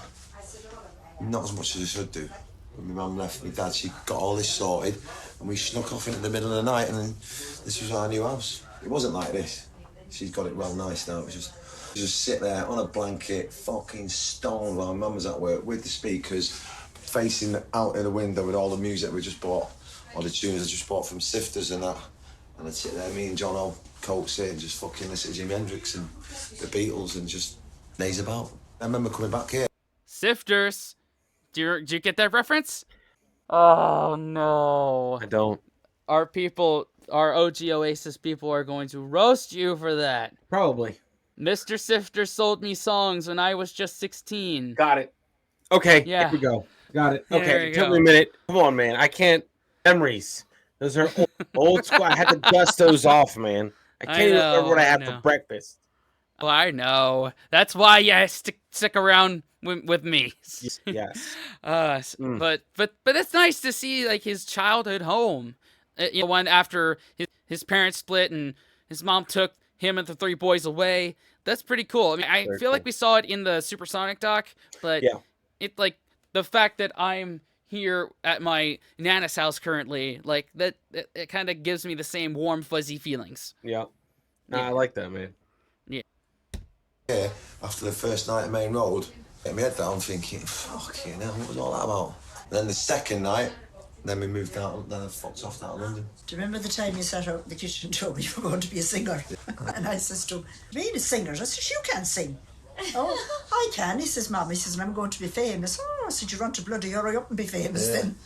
[SPEAKER 16] not as much as I should do. When my mum left my dad, she got all this sorted and we snuck off into the middle of the night and then this was our new house. It wasn't like this. She's got it well nice now. It was just sit there on a blanket, fucking stoned while my mum was at work with the speakers, facing out of the window with all the music we just bought, all the tunes I just bought from Sifters and that. And I'd sit there, me and John O'Coke sit and just fucking listen to Jimi Hendrix and the Beatles and just laze about. I remember coming back here.
[SPEAKER 1] Sifters. Do you get that reference? Oh, no.
[SPEAKER 2] I don't.
[SPEAKER 1] Our OG Oasis people are going to roast you for that.
[SPEAKER 2] Probably.
[SPEAKER 1] Mr. Sifter sold me songs when I was just 16.
[SPEAKER 2] Got it. Okay,
[SPEAKER 1] Yeah.
[SPEAKER 2] here we go. Got it.
[SPEAKER 1] There
[SPEAKER 2] Okay,
[SPEAKER 1] we
[SPEAKER 2] it took
[SPEAKER 1] go.
[SPEAKER 2] me a minute. Come on, man. I can't. Memories. Those are old school. I had to dust those off, man. I can't even remember what I had for breakfast.
[SPEAKER 1] Oh, I know. That's why you stick around with me.
[SPEAKER 2] Yes.
[SPEAKER 1] But it's nice to see like his childhood home. One after his parents split and his mom took him and the three boys away. That's pretty cool. I mean, I feel like we saw it in the Supersonic doc, but it like the fact that I'm here at my Nana's house currently, like that, it kind of gives me the same warm, fuzzy feelings.
[SPEAKER 2] Yeah. Nah, I like that, man.
[SPEAKER 1] Yeah.
[SPEAKER 16] Yeah, after the first night at Main Road, get my head down thinking, fucking hell, what was all that about? And then the second night, then we moved out, then I fucked off out of London.
[SPEAKER 21] Do you remember the time you sat out in the kitchen and told me you were going to be a singer? And I says to him, being a singer? I says, you can't sing. Oh, I can. He says, Mum, he says, and I'm going to be famous. Oh, I said, you want to bloody hurry up and be famous then.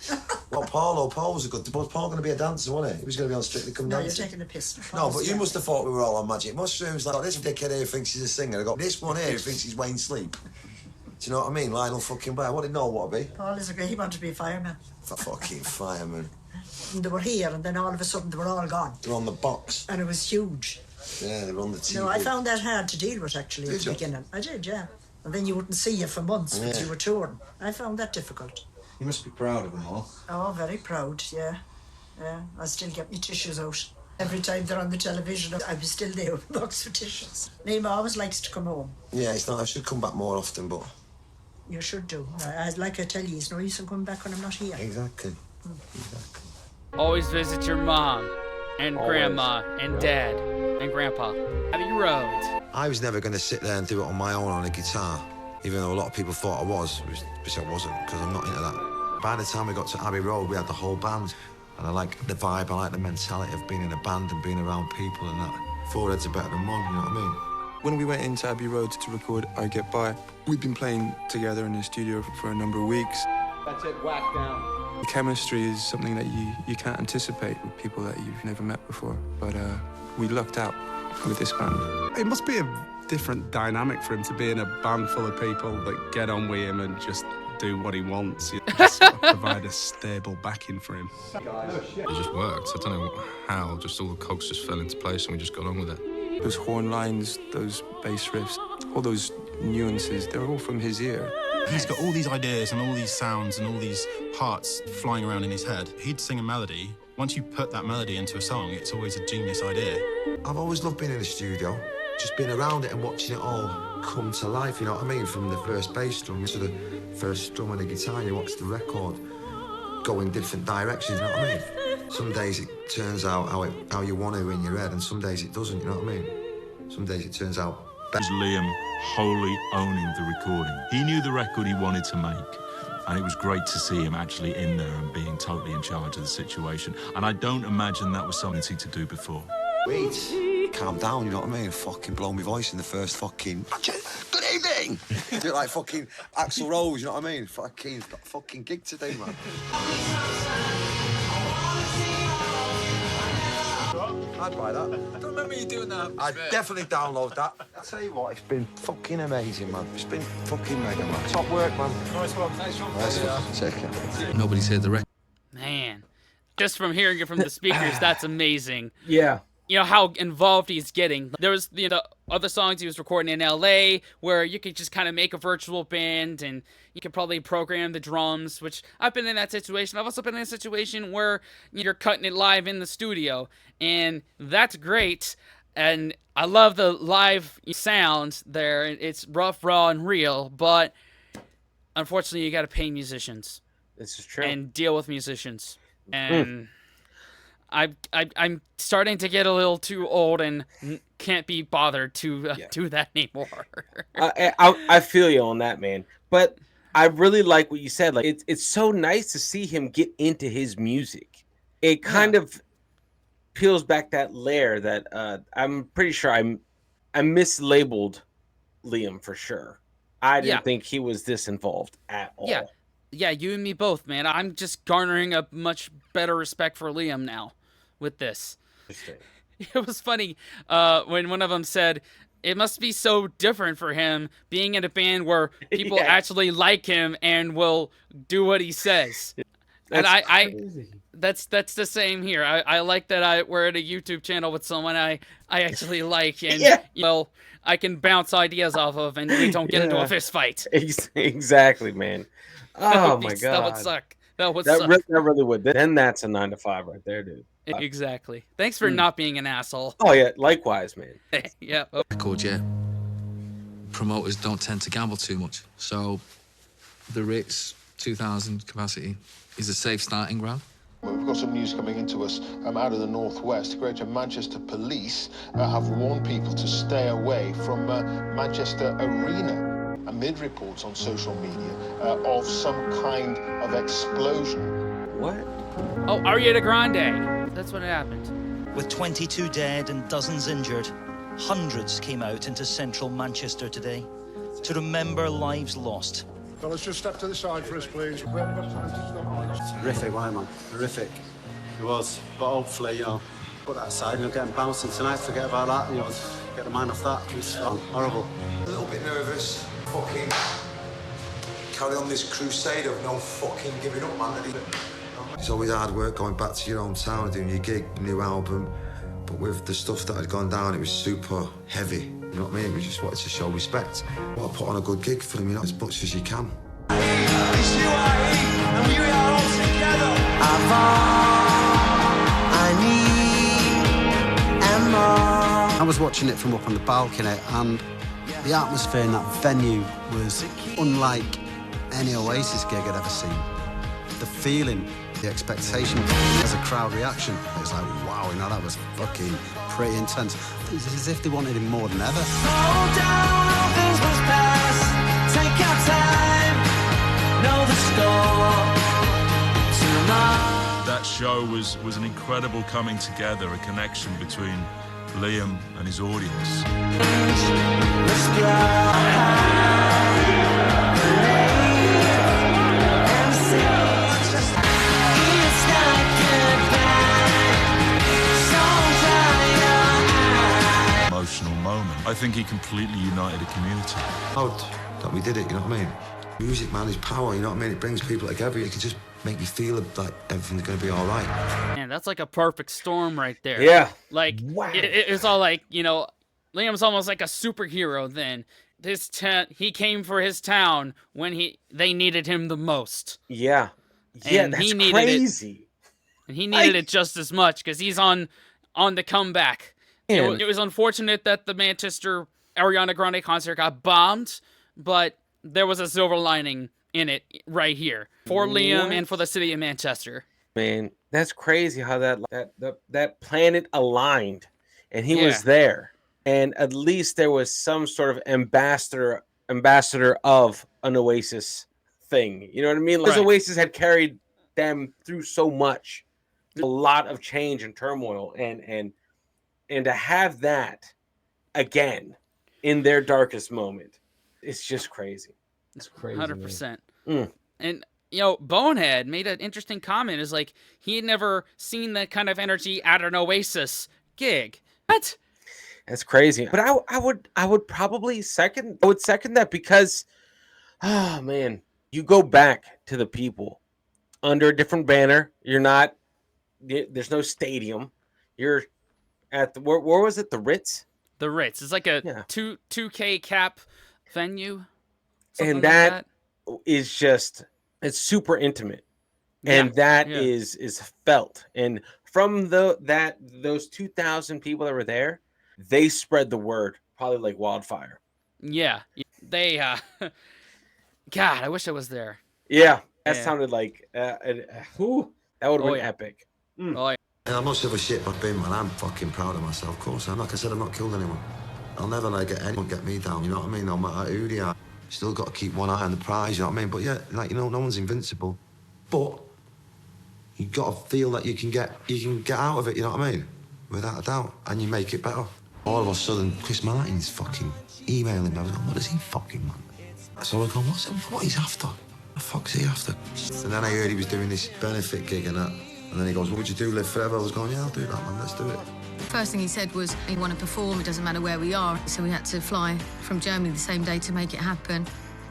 [SPEAKER 16] Well, Paul was a good... Was Paul going to be a dancer, wasn't he? He was going to be on Strictly Come Dancing.
[SPEAKER 21] No, you're taking the piss.
[SPEAKER 16] No, but you must have thought we were all on Magic Mushrooms. Like, this dickhead here thinks he's a singer. I got this one here who thinks he's Wayne Sleep. Do you know what I mean? Lionel fucking Blair. What did Noel want to be?
[SPEAKER 21] Paul is a great... He wanted to be a fireman.
[SPEAKER 16] Fucking fireman.
[SPEAKER 21] And they were here, and then all of a sudden they were all gone.
[SPEAKER 16] They were on the box.
[SPEAKER 21] And it was huge.
[SPEAKER 16] Yeah, they were on the TV.
[SPEAKER 21] No, I found that hard to deal with, actually, at the beginning. I did, yeah. And then you wouldn't see you for months because you were touring. I found that difficult.
[SPEAKER 16] You must be proud of them all.
[SPEAKER 21] Oh, very proud, yeah. Yeah, I still get my tissues out. Every time they're on the television, I was still there with a box of tissues. Nima always likes to come home.
[SPEAKER 16] Yeah, it's not... I should come back more often, but...
[SPEAKER 21] You should do. Like I tell you, it's no use in coming back when I'm not here.
[SPEAKER 16] Exactly.
[SPEAKER 1] Always visit your mom and grandma and dad and grandpa. Abbey Road.
[SPEAKER 16] I was never going to sit there and do it on my own on a guitar, even though a lot of people thought I was, which I wasn't, because I'm not into that. By the time we got to Abbey Road, we had the whole band, and I like the vibe, I like the mentality of being in a band and being around people and that. Four heads are better than one, you know what I mean?
[SPEAKER 7] When we went into Abbey Road to record I Get By, we'd been playing together in the studio for a number of weeks.
[SPEAKER 22] That's it, whack down.
[SPEAKER 7] The chemistry is something that you can't anticipate with people that you've never met before, but we lucked out with this band.
[SPEAKER 23] It must be a different dynamic for him to be in a band full of people that get on with him and just do what he wants. You just sort of provide a stable backing for him.
[SPEAKER 24] It just worked. I don't know how, just all the cogs just fell into place and we just got on with it.
[SPEAKER 7] Those horn lines, those bass riffs, all those nuances, they're all from his ear.
[SPEAKER 5] He's got all these ideas and all these sounds and all these parts flying around in his head. He'd sing a melody. Once you put that melody into a song, it's always a genius idea.
[SPEAKER 16] I've always loved being in the studio, just being around it and watching it all come to life, you know what I mean? From the first bass drum to the first drum on the guitar, you watch the record go in different directions, you know what I mean? Some days it turns out how you want to in your head, and some days it doesn't, you know what I mean? Some days it turns out...
[SPEAKER 15] It was Liam wholly owning the recording. He knew the record he wanted to make, and it was great to see him actually in there and being totally in charge of the situation. And I don't imagine that was something to do before.
[SPEAKER 16] Wait, calm down, you know what I mean? Fucking blow my voice in the first fucking... Good evening! Do it like fucking Axl Rose, you know what I mean? Fucking, got a fucking gig to do, man. I'd buy that.
[SPEAKER 22] I don't remember you doing that.
[SPEAKER 16] I'd definitely download that. I'll tell you what, it's been fucking amazing, man. It's been fucking mega, man. Top work, man.
[SPEAKER 22] Nice one. Nice one.
[SPEAKER 16] Nice one. Take care.
[SPEAKER 11] Nobody's heard the record.
[SPEAKER 1] Man, just from hearing it from the speakers, that's amazing.
[SPEAKER 2] Yeah.
[SPEAKER 1] You know how involved he's getting. There was the other songs he was recording in LA where you could just kind of make a virtual band and you could probably program the drums, which I've been in that situation. I've also been in a situation where you're cutting it live in the studio, and that's great. And I love the live sound there. It's rough, raw, and real, but unfortunately you got to pay musicians.
[SPEAKER 2] This is true.
[SPEAKER 1] And deal with musicians. And I'm starting to get a little too old and can't be bothered to do that anymore.
[SPEAKER 2] I feel you on that, man. But I really like what you said. Like it's so nice to see him get into his music. It kind of peels back that layer that I'm pretty sure I mislabeled Liam for sure. I didn't think he was this involved at all.
[SPEAKER 1] Yeah, you and me both, man. I'm just garnering a much better respect for Liam now with this. It was funny when one of them said, it must be so different for him being in a band where people
[SPEAKER 2] Yeah.
[SPEAKER 1] actually like him and will do what he says. And that's the same here. I like that we're at a YouTube channel with someone I actually like, and well, I can bounce ideas off of, and we don't get into a fist fight.
[SPEAKER 2] Exactly, man. Oh my god,
[SPEAKER 1] that would suck. That would suck.
[SPEAKER 2] That really would. Then that's a 9 to 5 right there, dude.
[SPEAKER 1] Exactly. Thanks for not being an asshole.
[SPEAKER 2] Oh yeah, likewise, man.
[SPEAKER 1] Yeah.
[SPEAKER 11] Record, yeah. Promoters don't tend to gamble too much, so the Ritz 2,000 capacity is a safe starting ground.
[SPEAKER 8] Well, we've got some news coming into us out of the northwest. Greater Manchester Police have warned people to stay away from Manchester Arena amid reports on social media of some kind of explosion.
[SPEAKER 2] What?
[SPEAKER 1] Oh, Ariana Grande. That's what happened.
[SPEAKER 10] With 22 dead and dozens injured, hundreds came out into central Manchester today to remember lives lost.
[SPEAKER 3] Fellas, just step to the side for us, please. We haven't got time to stop.
[SPEAKER 12] Horrific, why, man? Horrific. It was. But hopefully, put that aside. Getting bouncing tonight, forget about that. Get the mind off that. It's horrible.
[SPEAKER 16] A little bit nervous. Fucking carry on this crusade of no fucking giving up, man. It's always hard work going back to your own town, doing your gig, new album. But with the stuff that had gone down, it was super heavy. You know what I mean? We just wanted to show respect. I want to put on a good gig for them, as much as you can.
[SPEAKER 14] It's UAE, and we are all together.
[SPEAKER 12] I was watching it from up on the balcony, and the atmosphere in that venue was unlike any Oasis gig I'd ever seen. The feeling, the expectation as a crowd reaction, it was like, wow, that was fucking pretty intense. It's as if they wanted him more than ever.
[SPEAKER 14] Slow down, all things must pass. Take our time, know the score tonight.
[SPEAKER 15] That show was an incredible coming together, a connection between Liam and his audience. Emotional moment. I think he completely united a community.
[SPEAKER 16] Proud that we did it, you know what I mean? Music, man, is power, you know what I mean? It brings people together. It can just make you feel like everything's going to be all right.
[SPEAKER 1] Man, that's like a perfect storm right there.
[SPEAKER 2] Yeah.
[SPEAKER 1] Like,
[SPEAKER 2] wow.
[SPEAKER 1] It's all like, Liam's almost like a superhero then. He came for his town when they needed him the most.
[SPEAKER 2] Yeah. Yeah,
[SPEAKER 1] and
[SPEAKER 2] that's
[SPEAKER 1] crazy. And he needed it just as much because he's on the comeback. It was unfortunate that the Manchester Ariana Grande concert got bombed, but there was a silver lining in it right here for Liam and for the city of Manchester.
[SPEAKER 2] Man, that's crazy how that planet aligned, and he was there, and at least there was some sort of ambassador of an Oasis thing. You know what I mean? Because Oasis had carried them through so much, a lot of change and turmoil, and to have that again in their darkest moment, it's just crazy. It's crazy.
[SPEAKER 1] 100%. And Bonehead made an interesting comment. Is like he had never seen that kind of energy at an Oasis gig. What?
[SPEAKER 2] That's crazy. But I would probably second that because, oh man, you go back to the people under a different banner. There's no stadium. You're at where was it? The Ritz.
[SPEAKER 1] The Ritz. It's like a 2K cap venue.
[SPEAKER 2] And that is just, it's super intimate. And that is felt. And from those 2,000 people that were there, they spread the word probably like wildfire.
[SPEAKER 1] Yeah. They God, I wish I was there.
[SPEAKER 2] Yeah. That sounded like that would have been epic.
[SPEAKER 1] Oh yeah.
[SPEAKER 16] I'm not sure of a shit I've been, man. I'm fucking proud of myself, of course. Like I said, I've not killed anyone. I'll never let anyone get me down, you know what I mean? No matter who they are. Still got to keep one eye on the prize, you know what I mean? But yeah, no one's invincible. But you got to feel that you can get out of it, you know what I mean? Without a doubt. And you make it better. All of a sudden, Chris Martin's fucking emailing me. I was like, what is he fucking, man? So I go, what he's after? What the fuck's he after? And then I heard he was doing this benefit gig and that. And then he goes, what would you do, live forever? I was going, yeah, I'll do that, man, let's do it.
[SPEAKER 6] first thing he said was, we want to perform, it doesn't matter where we are. So we had to fly from Germany the same day to make it happen.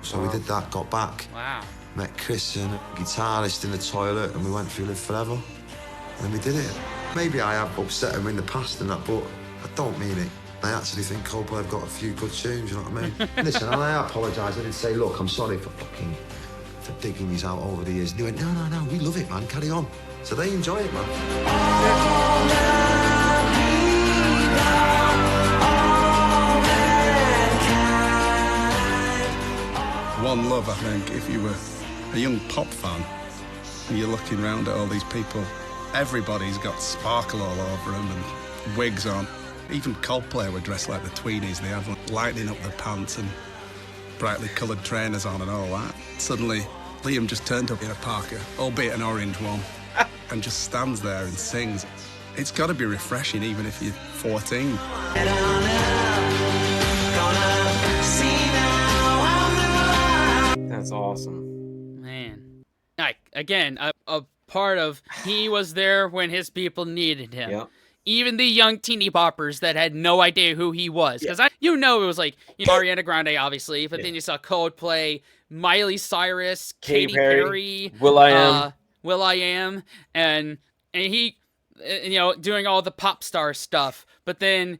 [SPEAKER 16] So we did that, got back.
[SPEAKER 1] Wow.
[SPEAKER 16] Met Chris and a guitarist in the toilet, and we went through Live Forever. And we did it. Maybe I have upset him in the past and that, but I don't mean it. I actually think Coldplay have got a few good tunes, you know what I mean? Listen, and I apologise. I didn't say, look, I'm sorry for digging these out over the years. And they went, no, we love it, man, carry on. So they enjoy it, man.
[SPEAKER 23] One love, I think, if you were a young pop fan and you're looking around at all these people, everybody's got sparkle all over them and wigs on. Even Coldplay were dressed like the tweenies. They had lightening up their pants and brightly coloured trainers on and all that. Suddenly, Liam just turned up in a parka, albeit an orange one, and just stands there and sings. It's got to be refreshing, even if you're 14.
[SPEAKER 2] That's awesome.
[SPEAKER 1] Man. Like, again, a part of he was there when his people needed him.
[SPEAKER 2] Yep.
[SPEAKER 1] Even the young teeny boppers that had no idea who he was. Because it was like, Ariana Grande, obviously, but then you saw Coldplay, Miley Cyrus, Katy Perry, will.i.am, and he, doing all the pop star stuff. But then,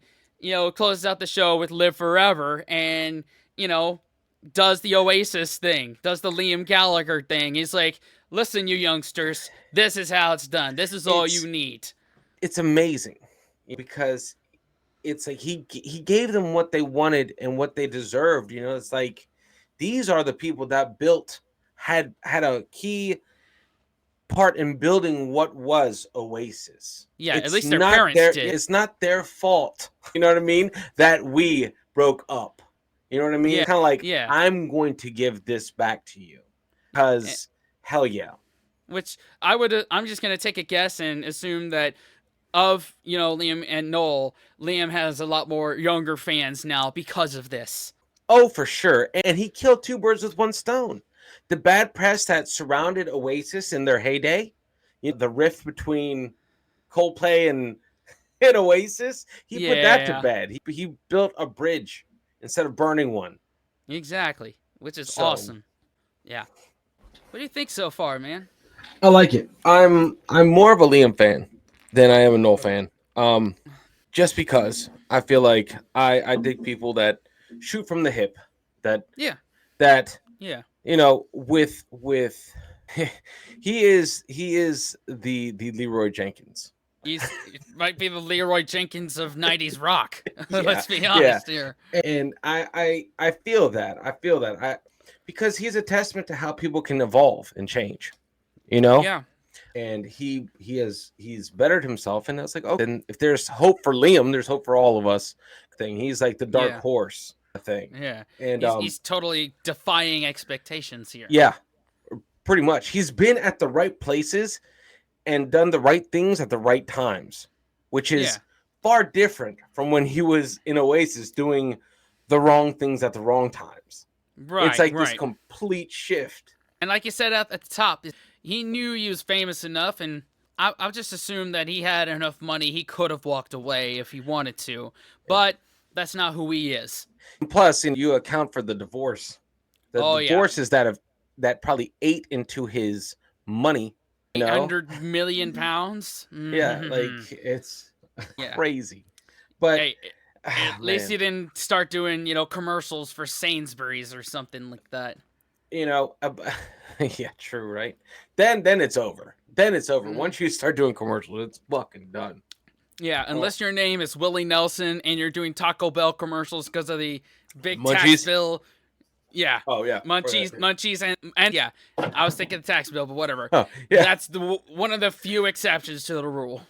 [SPEAKER 1] closes out the show with Live Forever and, does the Oasis thing, does the Liam Gallagher thing. He's like, listen, you youngsters, this is how it's done. This is all you need.
[SPEAKER 2] It's amazing because it's like he gave them what they wanted and what they deserved. It's like these are the people that had a key part in building what was Oasis.
[SPEAKER 1] Yeah, at least their parents did.
[SPEAKER 2] It's not their fault. You know what I mean? That we broke up. You know what I mean?
[SPEAKER 1] Yeah.
[SPEAKER 2] Kind of like,
[SPEAKER 1] yeah.
[SPEAKER 2] I'm going to give this back to you because hell yeah.
[SPEAKER 1] Which I'm just going to take a guess and assume that of, Liam and Noel, Liam has a lot more younger fans now because of this.
[SPEAKER 2] Oh, for sure. And he killed two birds with one stone. The bad press that surrounded Oasis in their heyday, the rift between Coldplay and Oasis, he put that to bed. He built a bridge instead of burning one.
[SPEAKER 1] Exactly, which is awesome. Yeah. What do you think so far, man?
[SPEAKER 2] I like it. I'm more of a Liam fan than I am a Noel fan. Just because I feel like I dig people that shoot from the hip. With he is the Leroy Jenkins.
[SPEAKER 1] He might be the Leroy Jenkins of 90s rock. Let's be honest here.
[SPEAKER 2] And I feel that. Because he's a testament to how people can evolve and change.
[SPEAKER 1] Yeah.
[SPEAKER 2] And he's bettered himself, and that's like, oh, and if there's hope for Liam, there's hope for all of us. Thing. He's like the dark horse thing.
[SPEAKER 1] Yeah.
[SPEAKER 2] And
[SPEAKER 1] he's totally defying expectations here.
[SPEAKER 2] Yeah. Pretty much. He's been at the right places and done the right things at the right times, which is far different from when he was in Oasis doing the wrong things at the wrong times.
[SPEAKER 1] Right.
[SPEAKER 2] It's like this complete shift.
[SPEAKER 1] And like you said at the top, he knew he was famous enough, and I'll just assume that he had enough money he could have walked away if he wanted to. But that's not who he is.
[SPEAKER 2] Plus, and you account for the divorce. The divorces that probably ate into his money.
[SPEAKER 1] £800 million.
[SPEAKER 2] Yeah, like it's crazy. But
[SPEAKER 1] hey, at least he didn't start doing, commercials for Sainsbury's or something like that.
[SPEAKER 2] Yeah, true, right? Then it's over. Once you start doing commercials, it's fucking done.
[SPEAKER 1] Yeah, unless your name is Willie Nelson and you're doing Taco Bell commercials because of the big tax bill. Yeah.
[SPEAKER 2] Oh, yeah.
[SPEAKER 1] Munchies, and yeah. I was thinking the tax bill, but whatever.
[SPEAKER 2] Oh, yeah.
[SPEAKER 1] That's one of the few exceptions to the rule.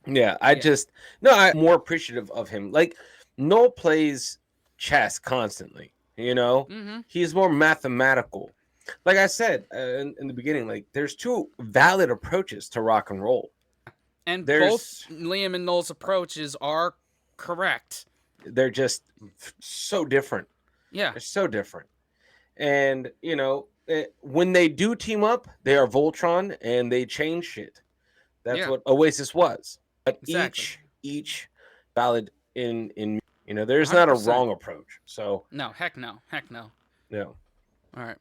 [SPEAKER 2] Yeah, I'm more appreciative of him. Like, Noel plays chess constantly,
[SPEAKER 1] Mm-hmm.
[SPEAKER 2] He's more mathematical. Like I said in the beginning, like, there's two valid approaches to rock and roll.
[SPEAKER 1] And both Liam and Noel's approaches are correct.
[SPEAKER 2] They're just so different.
[SPEAKER 1] Yeah.
[SPEAKER 2] They're so different. And, when they do team up, they are Voltron and they change shit. That's what Oasis was. But each valid in there's not a
[SPEAKER 1] 100%.
[SPEAKER 2] wrong approach. So
[SPEAKER 1] No, heck no.
[SPEAKER 2] no.
[SPEAKER 1] All right.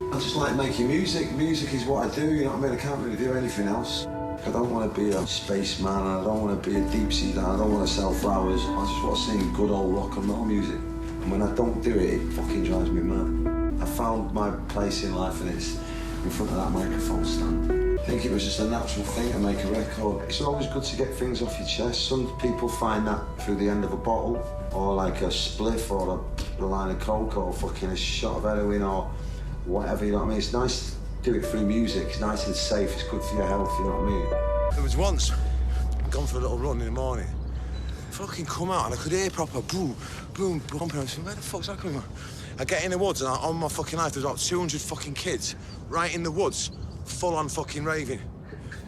[SPEAKER 16] I just like making music. Music is what I do, you know what I mean? I can't really do anything else. I don't want to be a spaceman, I don't want to be a deep sea diver, I don't want to sell flowers. I just want to sing good old rock and roll music. And when I don't do it, it fucking drives me mad. I found my place in life and it's in front of that microphone stand. I think it was just a natural thing to make a record. It's always good to get things off your chest. Some people find that through the end of a bottle, or like a spliff, or a line of coke, or fucking a shot of heroin, or whatever, you know what I mean? It's nice to do it through music. It's nice and safe, it's good for your health, you know what I mean? There was once, I'd gone for a little run in the morning, fucking come out and I could hear proper boom, boom, boom, and I was thinking, where the fuck's that coming from? I get in the woods and on my fucking life there's about 200 fucking kids right in the woods, full on fucking raving.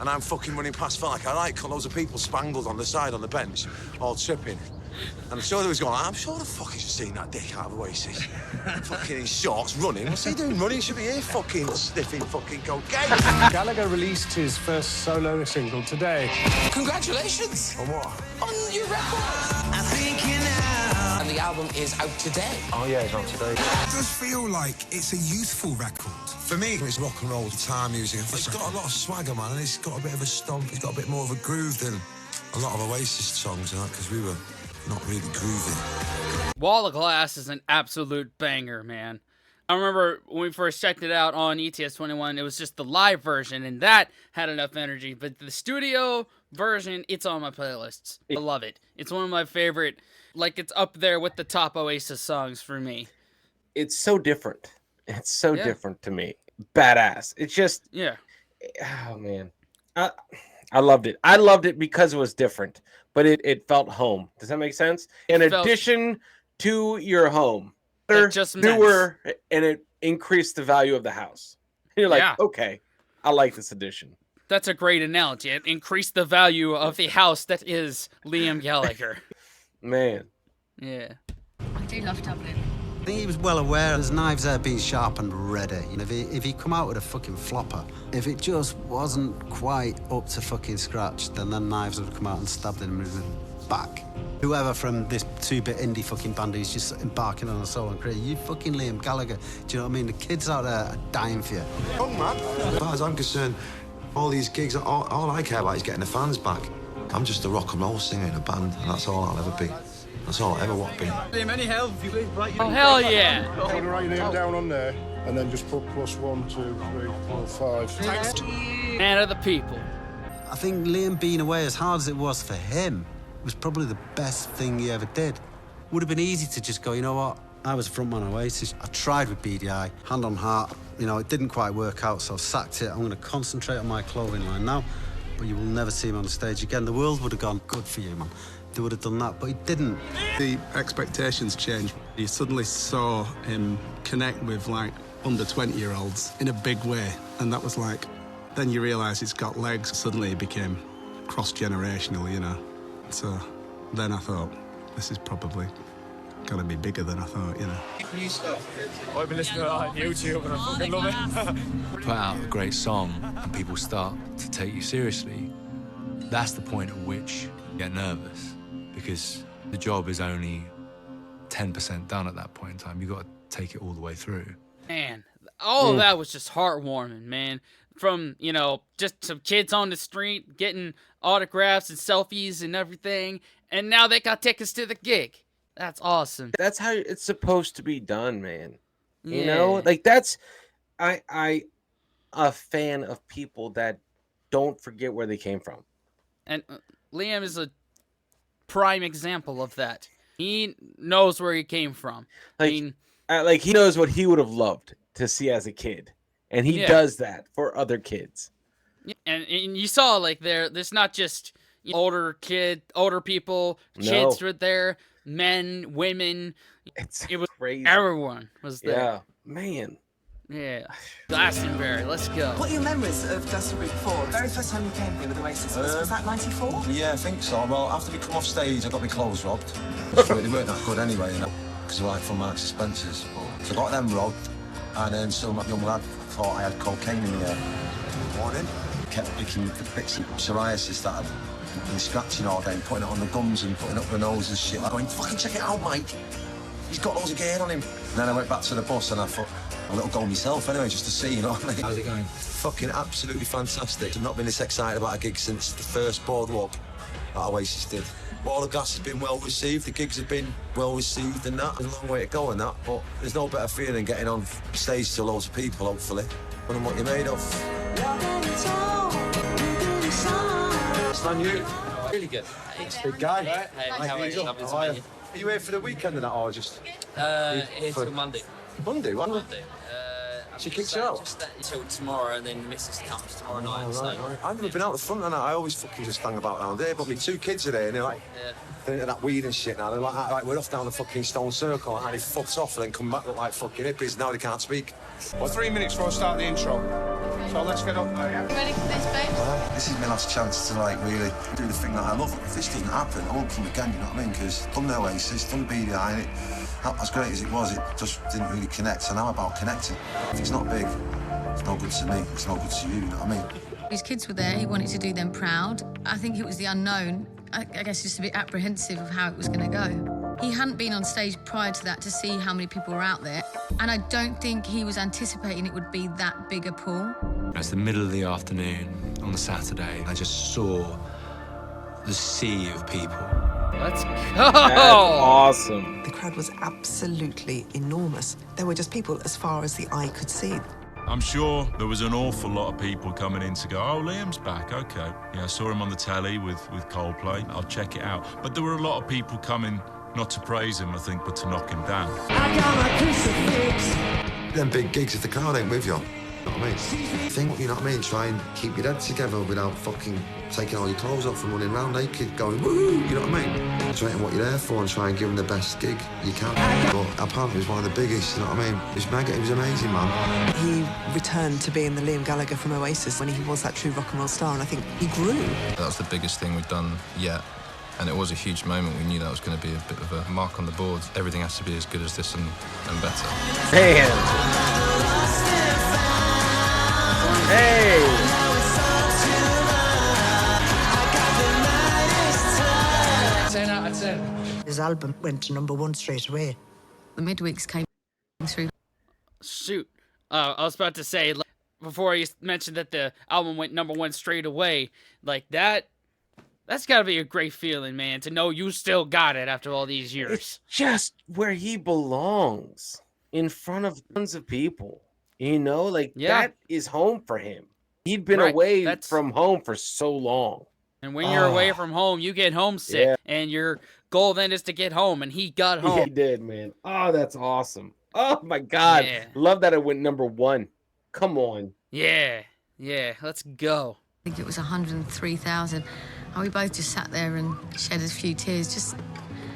[SPEAKER 16] And I'm fucking running past, felt like I like loads of people spangled on the side on the bench, all tripping. And I'm sure they was going, I'm sure the fuck he's just seen that dick out of Oasis. Fucking in shorts, running. What's he doing running? He should be here fucking sniffing fucking cocaine.
[SPEAKER 13] Gallagher released his first solo single today.
[SPEAKER 18] Congratulations!
[SPEAKER 16] On what?
[SPEAKER 18] On your record! I'm thinking now. And the album is out today.
[SPEAKER 16] Oh yeah, it's out today.
[SPEAKER 19] It does feel like it's a youthful record.
[SPEAKER 16] For me, it's rock and roll guitar music. It's got a lot of swagger, man, and it's got a bit of a stomp. It's got a bit more of a groove than a lot of Oasis songs, because we were not really groovy.
[SPEAKER 1] Wall of Glass is an absolute banger, man. I remember when we first checked it out on ETS 21, it was just the live version, and that had enough energy. But the studio version, it's on my playlists. I love it. It's one of my favorite, like it's up there with the top Oasis songs for me.
[SPEAKER 2] It's so different. It's so different to me. Badass. It's just, oh man. I loved it. I loved it because it was different, but it felt home. Does that make sense? In addition to your home, newer, and it increased the value of the house. You're like, okay, I like this addition.
[SPEAKER 1] That's a great analogy. It increased the value of the house that is Liam Gallagher.
[SPEAKER 2] Man.
[SPEAKER 1] Yeah.
[SPEAKER 6] I do love Dublin.
[SPEAKER 12] I think he was well aware his knives there being sharpened ready. You know, if he come out with a fucking flopper, if it just wasn't quite up to fucking scratch, then the knives would have come out and stabbed him in the back. Whoever from this 2-bit indie fucking band who's just embarking on a solo career, you fucking Liam Gallagher. Do you know what I mean? The kids out there are dying for you.
[SPEAKER 16] Young man. As far as I'm concerned, all these gigs, all I care about is getting the fans back. I'm just a rock and roll singer in a band, and that's all I'll ever be. That's all I ever want to be.
[SPEAKER 13] Liam, any help? If you leave right,
[SPEAKER 1] oh, hell yeah.
[SPEAKER 13] I'm going to write your name down on there, and then just put +1, 2, 3, 4, 5.
[SPEAKER 1] Man of the people.
[SPEAKER 12] I think Liam being away, as hard as it was for him, was probably the best thing he ever did. Would have been easy to just go, you know what? I was a frontman Oasis. I tried with Beady Eye, hand on heart. You know, it didn't quite work out, so I sacked it. I'm going to concentrate on my clothing line now, but you will never see him on the stage again. The world would have gone, good for you, man. They would have done that, but he didn't.
[SPEAKER 23] The expectations changed. You suddenly saw him connect with, like, under 20-year-olds in a big way. And that was like, then you realise it's got legs. Suddenly it became cross-generational, you know. So then I thought, this is probably going to be bigger than I thought, you know.
[SPEAKER 13] New stuff. I've been listening to that on YouTube and I fucking love it.
[SPEAKER 20] Put out a great song and people start to take you seriously. That's the point at which you get nervous. Because the job is only 10% done at that point in time. You've got to take it all the way through.
[SPEAKER 1] Man, all of that was just heartwarming, man. From, you know, just some kids on the street getting autographs and selfies and everything. And now they got tickets to the gig. That's awesome.
[SPEAKER 2] That's how it's supposed to be done, man. You know? Like, that's... I a fan of people that don't forget where they came from.
[SPEAKER 1] And Liam is a prime example of that. He knows where he came from.
[SPEAKER 2] Like he knows what he would have loved to see as a kid, and he does that for other kids.
[SPEAKER 1] And you saw, like, there's not just older people, kids were there, men, women.
[SPEAKER 2] It was crazy.
[SPEAKER 1] Everyone was there.
[SPEAKER 2] Yeah, man.
[SPEAKER 1] Yeah. Glastonbury, let's go.
[SPEAKER 25] What are your memories of Glastonbury before? The very first time you came here with Oasis, was that 94?
[SPEAKER 16] Yeah, I think so. Well, after we come off stage, I got my clothes robbed. They weren't that good anyway, you know, because they were like from Marks and Spencer's. So I got them robbed, and then some young lad thought I had cocaine in the air. Morning. Kept picking psoriasis that and scratching all day, putting it on the gums and putting up the nose and shit, like going, fucking check it out, mate. He's got loads of gear on him. And then I went back to the bus and I thought, a little go myself anyway, just to see, you know what I mean?
[SPEAKER 20] How's it going?
[SPEAKER 16] Fucking absolutely fantastic. I've not been this excited about a gig since the first boardwalk that Oasis did. All the gas has been well received, the gigs have been well received and that. There's a long way to go and that, but there's no better feeling than getting on stage to loads of people, hopefully. And what you're made of.
[SPEAKER 4] It's on you.
[SPEAKER 20] Really good.
[SPEAKER 4] Big guy.
[SPEAKER 20] Hey, how are you? Lovely to meet you.
[SPEAKER 4] Are you here for the weekend and that, or just?
[SPEAKER 20] Here till Monday.
[SPEAKER 4] Monday? What?
[SPEAKER 20] Monday.
[SPEAKER 4] She kicks you out?
[SPEAKER 20] Just until tomorrow, and then Mrs. comes tomorrow night. So.
[SPEAKER 16] I've never been out the front and I always fucking just hang about down there, but my 2 kids are there and they're like, they're into that weed and shit now. They're like, we're off down the fucking stone circle and they fucked off and then come back look like fucking hippies. Now they can't speak.
[SPEAKER 13] Well, 3 minutes before I start the intro. So let's get up there, yeah?
[SPEAKER 6] Ready for this, babe?
[SPEAKER 16] This is my last chance to like really do the thing that I love. If this doesn't happen, I won't come again, you know what I mean? Because done the Oasis, done Beady Eye, and as great as it was, it just didn't really connect. So now I'm about connecting. If it's not big, it's no good to me, it's no good to you, you know what I mean?
[SPEAKER 6] His kids were there, he wanted to do them proud. I think it was the unknown. I guess just a bit apprehensive of how it was going to go. He hadn't been on stage prior to that to see how many people were out there, and I don't think he was anticipating it would be that big a pool.
[SPEAKER 20] It's the middle of the afternoon on the Saturday. I just saw the sea of people.
[SPEAKER 1] Let's go!
[SPEAKER 2] That's awesome.
[SPEAKER 25] The crowd was absolutely enormous. There were just people as far as the eye could see.
[SPEAKER 15] I'm sure there was an awful lot of people coming in to go, oh, Liam's back, okay. Yeah, I saw him on the telly with Coldplay. I'll check it out. But there were a lot of people coming, not to praise him, I think, but to knock him down.
[SPEAKER 16] I got my crucifix. Them big gigs, if the crowd ain't with you, you know what I mean? Think, you know what I mean? Try and keep your head together without fucking taking all your clothes off and running around naked, going, woo, you know what I mean? Concentrate on what you're there for and try and give them the best gig you can. But apparently it was one of the biggest, you know what I mean? It was amazing, man.
[SPEAKER 25] He returned to being the Liam Gallagher from Oasis when he was that true rock and roll star, and I think he grew.
[SPEAKER 5] That was the biggest thing we'd done yet. And it was a huge moment. We knew that was going to be a bit of a mark on the board. Everything has to be as good as this and better.
[SPEAKER 2] Damn. Hey!
[SPEAKER 14] 10 out of 10.
[SPEAKER 25] His album went to #1 straight away.
[SPEAKER 6] The midweeks came through.
[SPEAKER 1] Shoot. I was about to say, like, before you mentioned that the album went #1 straight away, like that's got to be a great feeling, man, to know you still got it after all these years.
[SPEAKER 2] It's just where he belongs, in front of tons of people. You know, like, that is home for him. He'd been away from home for so long.
[SPEAKER 1] And when you're away from home, you get homesick. And your goal then is to get home, and he got home.
[SPEAKER 2] He did, man. Oh, that's awesome. Oh, my God.
[SPEAKER 1] Yeah.
[SPEAKER 2] Love that it went #1. Come on.
[SPEAKER 1] Yeah, let's go.
[SPEAKER 6] I think it was 103,000. And we both just sat there and shed a few tears.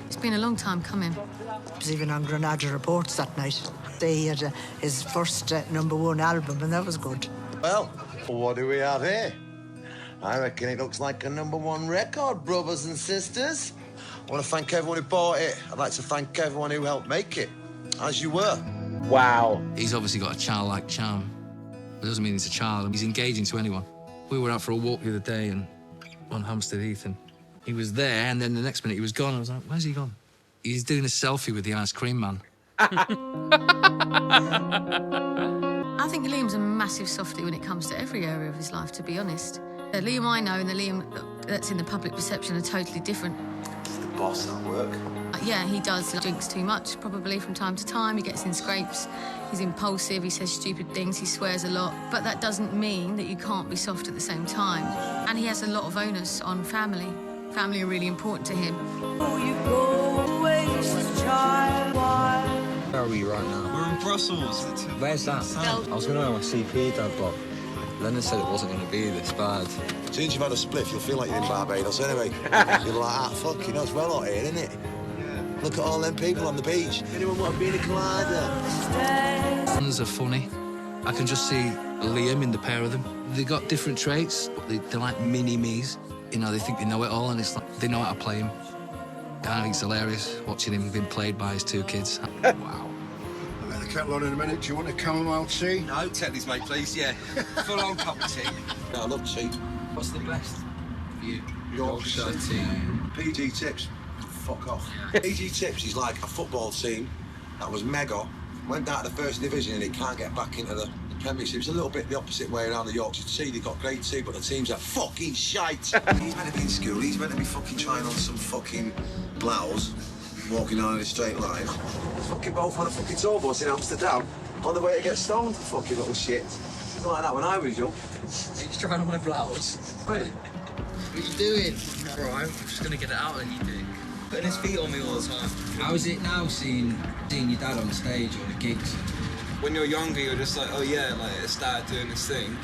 [SPEAKER 6] It's been a long time coming.
[SPEAKER 25] I was even on Granada Reports that night. He had his first #1 album, and that was good.
[SPEAKER 16] Well, what do we have here? I reckon it looks like a #1 record, brothers and sisters. I want to thank everyone who bought it. I'd like to thank everyone who helped make it, as you were.
[SPEAKER 2] Wow.
[SPEAKER 11] He's obviously got a childlike charm. It doesn't mean he's a child. He's engaging to anyone. We were out for a walk the other day and on Hampstead Heath, and he was there, and then the next minute he was gone. I was like, where's he gone? He's doing a selfie with the ice cream man.
[SPEAKER 6] I think Liam's a massive softie when it comes to every area of his life, to be honest. The Liam I know and the Liam that's in the public perception are totally different.
[SPEAKER 16] The boss at work.
[SPEAKER 6] Yeah, he does. He drinks too much, probably, from time to time. He gets in scrapes. He's impulsive. He says stupid things. He swears a lot. But that doesn't mean that you can't be soft at the same time. And he has a lot of onus on family. Family are really important to him.
[SPEAKER 20] Where are we right now?
[SPEAKER 22] We're in Brussels.
[SPEAKER 20] Where's that? I was going to have my CP done, but Lennon said it wasn't going to be this bad.
[SPEAKER 16] As soon as you've had a spliff, you'll feel like you're in Barbados anyway. You're like, fucking hell, it's well out here, isn't it? Look at all them people on the beach. Anyone want to be in a collider?
[SPEAKER 11] Sons are funny. I can just see Liam in the pair of them. They got different traits. They're like mini-me's. You know, they think they know it all, and it's like they know how to play him. I think it's hilarious watching him being played by his 2 kids. Wow.
[SPEAKER 13] I'll let the kettle on in a minute. Do you want a chamomile tea?
[SPEAKER 22] No, Tetley's, mate, please, yeah. Full-on cup of tea.
[SPEAKER 16] No, I love tea.
[SPEAKER 20] What's the best?
[SPEAKER 16] Yorkshire team. PG Tips. Fuck off. PG Tips is like a football team that was mega, went down to the first division and it can't get back into the Premiership. It's a little bit the opposite way around the Yorkshire team. They've got great team, but the teams are fucking shite. He's meant to be in school. He's meant to be fucking trying on some fucking blouse, walking down in a straight line. Fucking both on a fucking tour bus in Amsterdam on the way to get stoned. Fucking little shit. It was like that when I was young.
[SPEAKER 7] He's trying on my blouse. Wait, what are you doing? Alright, I'm just gonna get it out on you, dick. Putting his feet on me all the time.
[SPEAKER 9] How is it now seeing your dad on stage or the gigs?
[SPEAKER 7] When you're younger, you're just like, oh yeah, like I started doing this thing.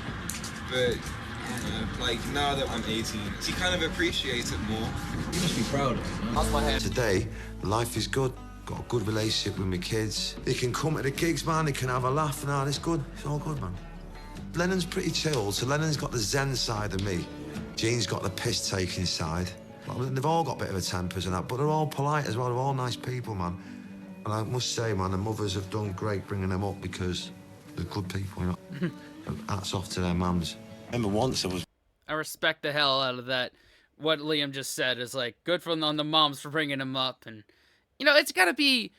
[SPEAKER 7] But, you know, like now that I'm 18, you kind of appreciate it more.
[SPEAKER 9] You must be proud of it, man. That's my head.
[SPEAKER 16] Today, life is good. Got a good relationship with my kids. They can come to the gigs, man. They can have a laugh and all. It's good. It's all good, man. Lennon's pretty chilled, so Lennon's got the zen side of me. Jean's got the piss-taking side. They've all got a bit of a tempers and that, but they're all polite as well. They're all nice people, man. And I must say, man, the mothers have done great bringing them up because they're good people, you know. Hats off to their mums. I remember once
[SPEAKER 1] I respect the hell out of that. What Liam just said is like good on the moms for bringing him up, and you know it's got to be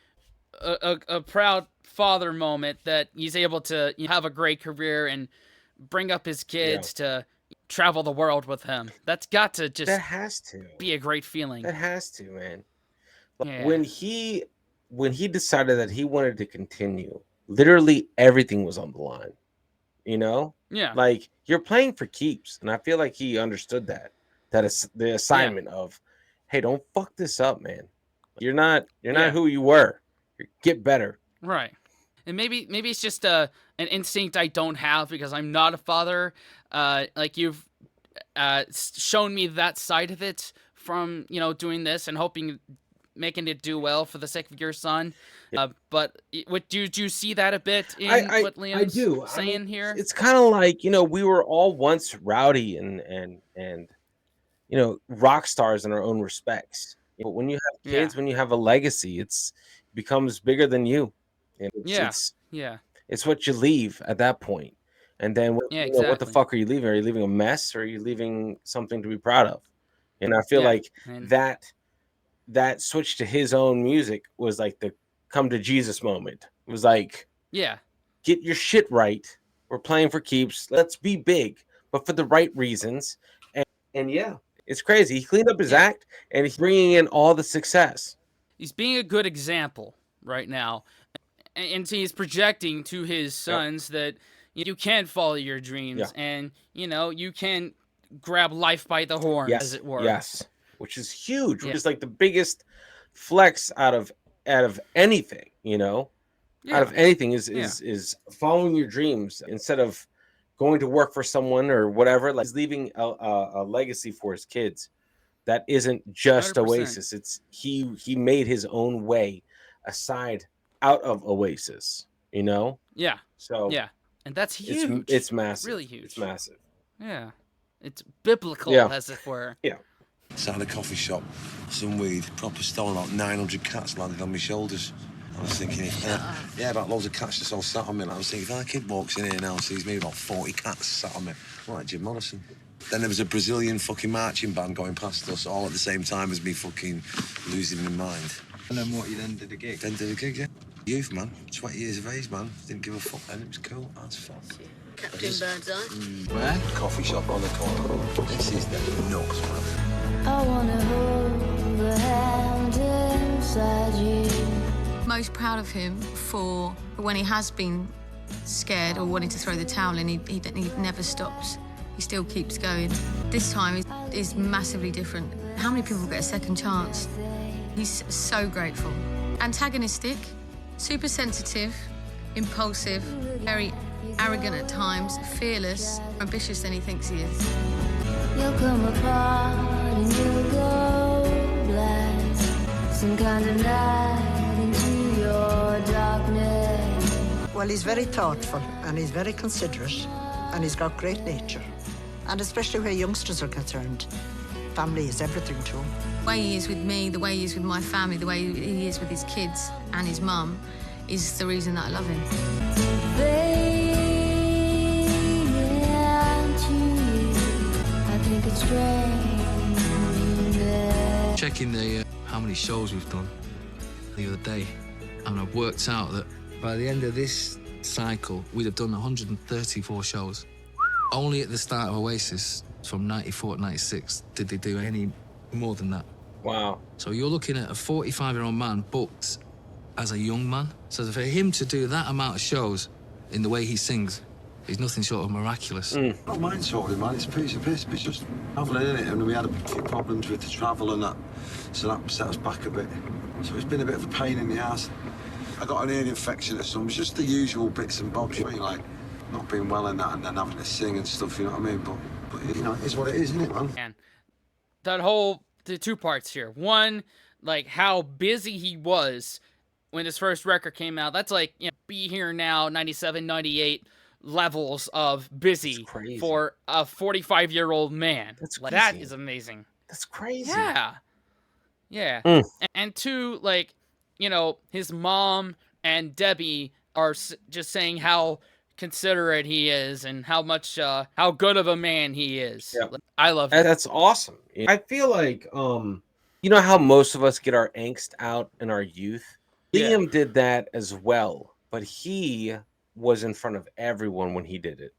[SPEAKER 1] a proud father moment that he's able to have a great career and bring up his kids to travel the world with him. That's got to just be a great feeling.
[SPEAKER 2] That has to, man. Like, when he decided that he wanted to continue, literally everything was on the line. You know?
[SPEAKER 1] Yeah.
[SPEAKER 2] Like you're playing for keeps, and I feel like he understood that. That is the assignment of, hey, don't fuck this up, man. You're not who you were. Get better.
[SPEAKER 1] Right. And maybe it's just an instinct I don't have because I'm not a father. Like you've shown me that side of it from doing this and making it do well for the sake of your son. But do you see that a bit in what Liam's saying here?
[SPEAKER 2] It's kind of like we were all once rowdy and rock stars in our own respects. But when you have kids, when you have a legacy, it becomes bigger than you. And it's what you leave at that point. And then
[SPEAKER 1] exactly.
[SPEAKER 2] What the fuck are you leaving? Are you leaving a mess or are you leaving something to be proud of? And I feel like that switch to his own music was like the come to Jesus moment. It was like, get your shit right. We're playing for keeps. Let's be big, but for the right reasons. And it's crazy. He cleaned up his act and he's bringing in all the success.
[SPEAKER 1] He's being a good example right now. And he's projecting to his sons that you can follow your dreams and, you can grab life by the horns, as it were.
[SPEAKER 2] Yes, which is huge. Which is like the biggest flex out of anything, out of anything is following your dreams instead of going to work for someone or whatever. Like he's leaving a legacy for his kids that isn't just 100%. Oasis. It's he made his own way aside out of Oasis,
[SPEAKER 1] Yeah.
[SPEAKER 2] So
[SPEAKER 1] and that's huge.
[SPEAKER 2] It's massive.
[SPEAKER 1] Really huge.
[SPEAKER 2] It's massive.
[SPEAKER 1] Yeah. It's biblical, as it were.
[SPEAKER 2] Yeah.
[SPEAKER 16] Sat in a coffee shop, some weed, proper stone, about 900 cats landed on my shoulders. I was thinking, about loads of cats just all sat on me. I was thinking, if our kid walks in here now and sees me, about 40 cats sat on me, like Jim Morrison. Then there was a Brazilian fucking marching band going past us, all at the same time as me fucking losing my mind.
[SPEAKER 9] And then what, you then did a gig?
[SPEAKER 16] Then did a gig, yeah. Youth, man. 20 years of age, man. Didn't give a fuck then. It was cool as fuck.
[SPEAKER 17] Captain Birdseye.
[SPEAKER 9] Where?
[SPEAKER 16] Coffee shop on the corner. This is the nuts, man.
[SPEAKER 17] I wanna hold the hand inside you.
[SPEAKER 6] Most proud of him for when he has been scared or wanting to throw the towel in, he never stops. He still keeps going. This time is massively different. How many people get a second chance? He's so grateful. Antagonistic, super sensitive, impulsive, very arrogant at times, fearless, ambitious than he thinks he is.
[SPEAKER 17] You'll come apart and you'll go black. Some kind of light into your darkness.
[SPEAKER 25] Well, he's very thoughtful and he's very considerate and he's got great nature. And especially where youngsters are concerned, family is everything to him.
[SPEAKER 6] The way he is with me, the way he is with my family, the way he is with his kids and his mum is the reason that I love him.
[SPEAKER 17] Baby, I think it's strange.
[SPEAKER 11] checking the how many shows we've done the other day, and I've worked out that by the end of this cycle, we'd have done 134 shows. Only at the start of Oasis, from 94 to 96, did they do any more than that.
[SPEAKER 2] Wow.
[SPEAKER 11] So you're looking at a 45-year-old man booked as a young man. So for him to do that amount of shows in the way he sings is nothing short of miraculous.
[SPEAKER 16] I don't mind touring, man. It's a piece of piss. It's just travelling, innit? And we had a few problems with the travel and that, so that set us back a bit. So it's been a bit of a pain in the ass. I got an ear infection or something. It's just the usual bits and bobs, you know, like not being well in that and then having to sing and stuff, you know what I mean? But you know, it is what it is, isn't it, man?
[SPEAKER 1] And the two parts here. One, like how busy he was when his first record came out. That's like, you know, Be Here Now, 97, 98 levels of busy for a 45-year-old man.
[SPEAKER 2] That's
[SPEAKER 1] like,
[SPEAKER 2] crazy.
[SPEAKER 1] that is amazing.
[SPEAKER 2] That's crazy.
[SPEAKER 1] Yeah. Yeah. And two, like, you know, his mom and Debbie are just saying how considerate he is and how much how good of a man he is.
[SPEAKER 2] Yeah.
[SPEAKER 1] I love it.
[SPEAKER 2] That's awesome. I feel like you know how most of us get our angst out in our youth? Liam did that as well, but he was in front of everyone when he did it.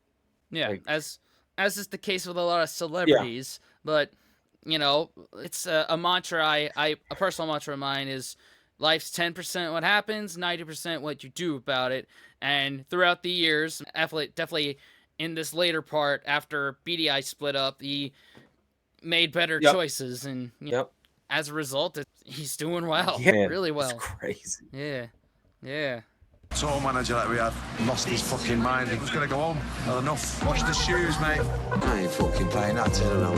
[SPEAKER 1] Yeah,
[SPEAKER 2] like,
[SPEAKER 1] as is the case with a lot of celebrities, but you know, it's a mantra a personal mantra of mine is life's 10% what happens, 90% what you do about it. And throughout the years, definitely in this later part, after Beady Eye split up, he made better choices. And you know, as a result, he's doing well.
[SPEAKER 2] Yeah,
[SPEAKER 1] really well.
[SPEAKER 2] It's crazy.
[SPEAKER 1] Yeah. Yeah.
[SPEAKER 16] Tour manager that we had lost his fucking mind. He was going to go home. Not enough. Watch the shoes, mate. I ain't fucking playing that till now.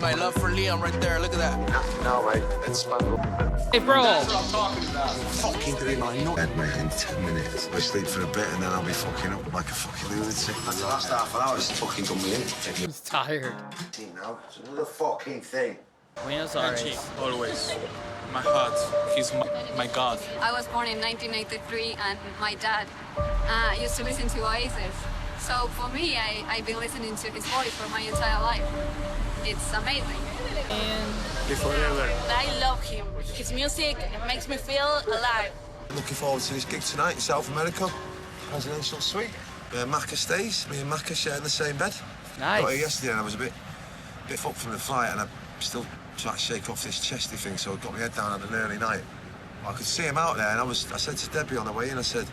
[SPEAKER 18] My love for Liam right there, look at that.
[SPEAKER 16] No, mate. It's fun.
[SPEAKER 1] Hey, bro.
[SPEAKER 18] That's what I'm talking about.
[SPEAKER 16] Fucking doing my nut. Bed, mate, in 10 minutes. I sleep for a bit and then I'll be fucking up like a fucking lunatic. That's the last half an hour. It's fucking done me in.
[SPEAKER 1] He's tired.
[SPEAKER 16] Now, it's another fucking thing.
[SPEAKER 1] Buenos Aires.
[SPEAKER 3] Always. My heart. He's my God.
[SPEAKER 8] I was born in 1983 and my dad used to listen to Oasis. So for me, I've been listening to his voice for my entire life. It's amazing.
[SPEAKER 1] And
[SPEAKER 3] forever.
[SPEAKER 8] I love him. His music makes me feel alive.
[SPEAKER 16] Looking forward to this gig tonight in South America. Presidential suite. Macca stays. Me and Macca sharing the same bed.
[SPEAKER 1] Nice.
[SPEAKER 16] Got here yesterday and I was a bit fucked from the flight and I still trying to shake off this chesty thing, so I got my head down at an early night. I could see him out there, and I said to Debbie on the way in, I said,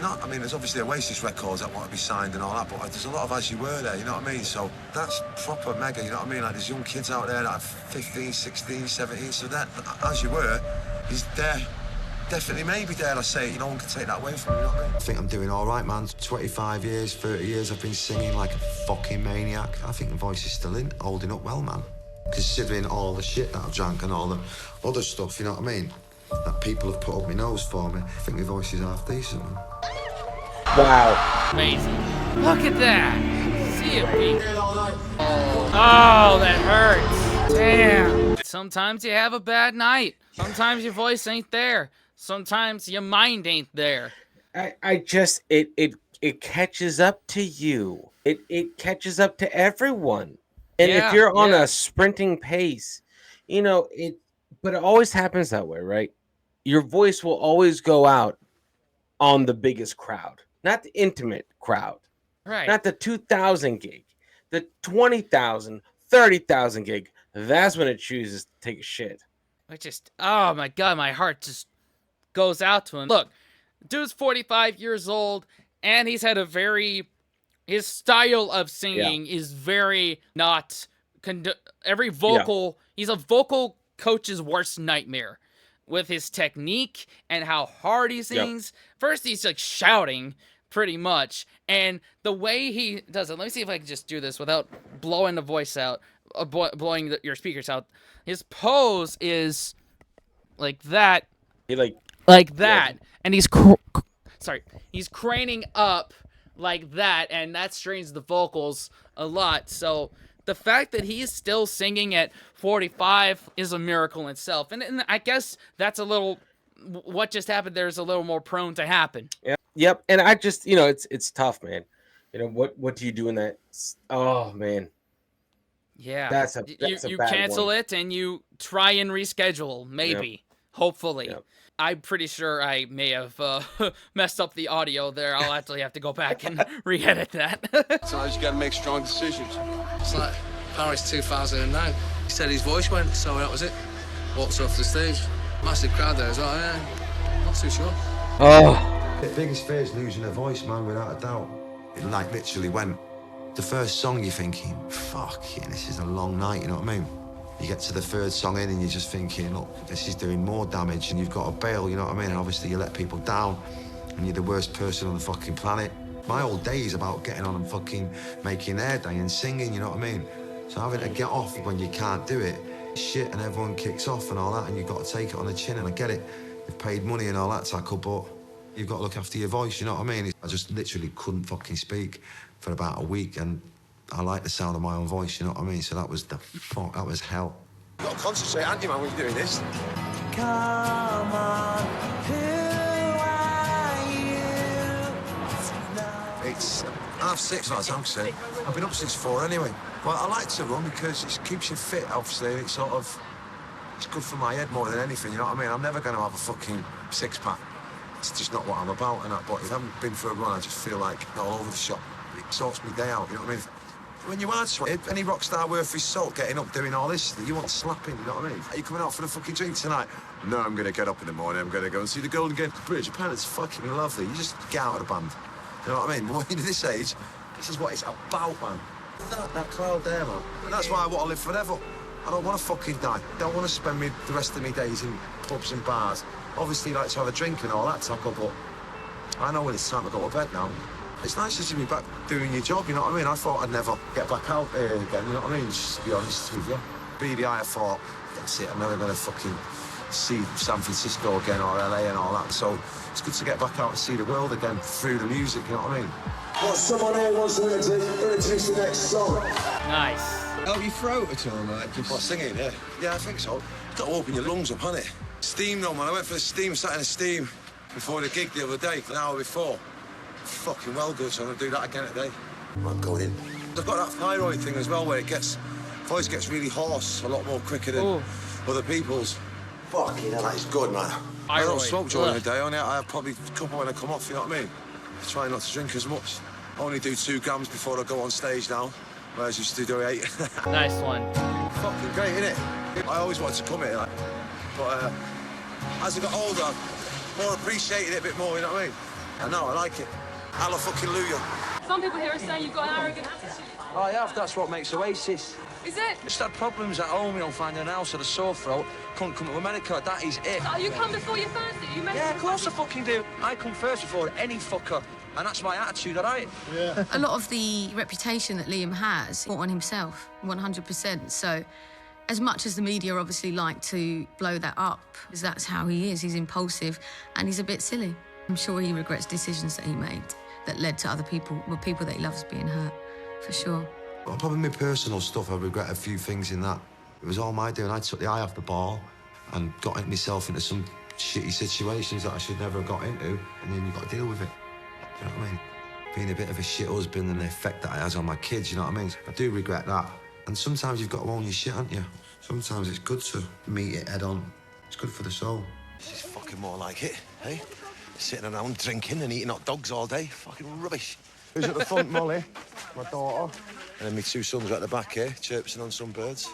[SPEAKER 16] I mean, there's obviously Oasis records that want to be signed and all that, but there's a lot of As You Were there, you know what I mean? So that's proper mega, you know what I mean? Like, there's young kids out there that are 15, 16, 17, so that, As You Were, is there. Definitely, maybe dare I say it, no one can take that away from me, you know what I mean? I think I'm doing all right, man. 25 years, 30 years, I've been singing like a fucking maniac. I think the voice is still holding up well, man. Considering all the shit that I've drank and all the other stuff, you know what I mean? That people have put up my nose for me. I think my voice is half decent, man.
[SPEAKER 2] Wow.
[SPEAKER 1] Amazing. Look at that. See it, Pete. Oh, that hurts. Damn. Sometimes you have a bad night. Sometimes your voice ain't there. Sometimes your mind ain't there.
[SPEAKER 2] I just it catches up to you. It catches up to everyone. And if you're on a sprinting pace, you know, but it always happens that way, right? Your voice will always go out on the biggest crowd, not the intimate crowd,
[SPEAKER 1] right?
[SPEAKER 2] Not the 2,000 gig, the 20,000, 30,000 gig. That's when it chooses to take a shit.
[SPEAKER 1] Oh my God, my heart just goes out to him. Look, dude's 45 years old, and he's had his style of singing is very not every vocal. He's a vocal coach's worst nightmare with his technique and how hard he sings. First, he's like shouting pretty much, and the way he does it. Let me see if I can just do this without blowing the voice out, blowing your speakers out. His pose is like that. Like that, and he's he's craning up like that, and that strains the vocals a lot. So the fact that he's still singing at 45 is a miracle in itself. And I guess that's a little, what just happened there is a little more prone to happen.
[SPEAKER 2] Yep. And I just, you know, it's tough, man. You know, what do you do in that? Oh man.
[SPEAKER 1] Yeah.
[SPEAKER 2] That's a
[SPEAKER 1] you
[SPEAKER 2] bad
[SPEAKER 1] cancel
[SPEAKER 2] one.
[SPEAKER 1] it and you try and reschedule, maybe. Hopefully.
[SPEAKER 2] Yep.
[SPEAKER 1] I'm pretty sure I may have messed up the audio there. I'll actually have to go back and re-edit that.
[SPEAKER 10] Sometimes you gotta make strong decisions.
[SPEAKER 11] It's like Paris 2009. He said his voice went, so that was it. Walked off the stage. Massive crowd there as well, yeah. Not too sure.
[SPEAKER 16] Oh. The biggest fear is losing a voice, man, without a doubt. It like literally went. The first song you're thinking, fuck, yeah, this is a long night, you know what I mean? You get to the third song in and you're just thinking, look, this is doing more damage and you've got to bail, you know what I mean? And obviously you let people down and you're the worst person on the fucking planet. My whole day is about getting on and fucking making their day and singing, you know what I mean? So having to get off when you can't do it, shit, and everyone kicks off and all that, and you've got to take it on the chin, and I get it. You've paid money and all that tackle, but you've got to look after your voice, you know what I mean? I just literally couldn't fucking speak for about a week, and I like the sound of my own voice, you know what I mean? So that was that was hell.
[SPEAKER 10] You've got to concentrate, haven't you, man, when you're doing this?
[SPEAKER 14] Come on, who are you?
[SPEAKER 16] It's 6:30 by the time, so I've been up since 4 anyway. But I like to run because it keeps you fit, obviously, and it's good for my head more than anything, you know what I mean? I'm never going to have a fucking six-pack. It's just not what I'm about, and that, but if I haven't been for a run, I just feel like all over the shop. It sorts me day out, you know what I mean? When you are sweating, any rock star worth his salt getting up doing all this, you want slapping, you know what I mean? Are you coming out for the fucking drink tonight? No, I'm going to get up in the morning, I'm going to go and see the Golden Gate Bridge. Apparently it's fucking lovely. You just get out of the band. You know what I mean? When you're this age, this is what it's about, man. That crowd there, man. And that's why I want to live forever. I don't want to fucking die. I don't want to spend the rest of my days in pubs and bars. Obviously, you like to have a drink and all that tackle, but I know when it's time to go to bed now. It's nice to see me back doing your job, you know what I mean? I thought I'd never get back out here again, you know what I mean? Just to be honest with you. Beady Eye, I thought, that's it, I'm never going to fucking see San Francisco again or LA and all that. So it's good to get back out and see the world again through the music, you know what I mean?
[SPEAKER 10] Well, someone here wants to introduce the next song.
[SPEAKER 1] Nice.
[SPEAKER 10] Help your throat at all, mate?
[SPEAKER 16] What, singing, yeah? Yeah, I think so. You've got to open your lungs up, haven't it? Steam though, man. I went for the steam, sat in the steam before the gig the other day, an hour before. Fucking well good, so I'm going to do that again today. I'm going in. I've got that thyroid thing as well, where voice gets really hoarse a lot more quicker than other people's. Fucking hell, that is good, man. I don't smoke during the day, only I have probably a couple when I come off, you know what I mean? I try not to drink as much. I only do 2 grams before I go on stage now, whereas I used to do 8.
[SPEAKER 1] Nice one.
[SPEAKER 16] Fucking great, innit? I always wanted to come here, like, but as I got older, I more appreciated it a bit more, you know what I mean? I know, I like it. Hallelujah.
[SPEAKER 12] Some people here are saying you've got an arrogant attitude.
[SPEAKER 9] I have, that's what makes Oasis.
[SPEAKER 12] Is it?
[SPEAKER 9] Just had problems at home, you know, finding an house or a sore throat. Couldn't come to America, that is it.
[SPEAKER 12] Oh, you come before your fans, do you?
[SPEAKER 9] Yeah, of course I fucking do. I come first before any fucker. And that's my attitude, all right?
[SPEAKER 13] Yeah.
[SPEAKER 6] A lot of the reputation that Liam has brought on himself, 100%. So as much as the media obviously like to blow that up, because that's how he is. He's impulsive and he's a bit silly. I'm sure he regrets decisions that he made that led to other people, well, people that he loves being hurt, for sure.
[SPEAKER 16] Well, probably my personal stuff, I regret a few things in that. It was all my doing. I took the eye off the ball and got myself into some shitty situations that I should never have got into, and then you've got to deal with it. You know what I mean? Being a bit of a shit husband and the effect that it has on my kids, you know what I mean? I do regret that. And sometimes you've got to own your shit, haven't you? Sometimes it's good to meet it head on. It's good for the soul. This is fucking more like it, eh? Sitting around drinking and eating hot dogs all day. Fucking rubbish.
[SPEAKER 13] Who's at the front, Molly? My daughter.
[SPEAKER 16] And then my 2 sons are at the back here, chirping on some birds.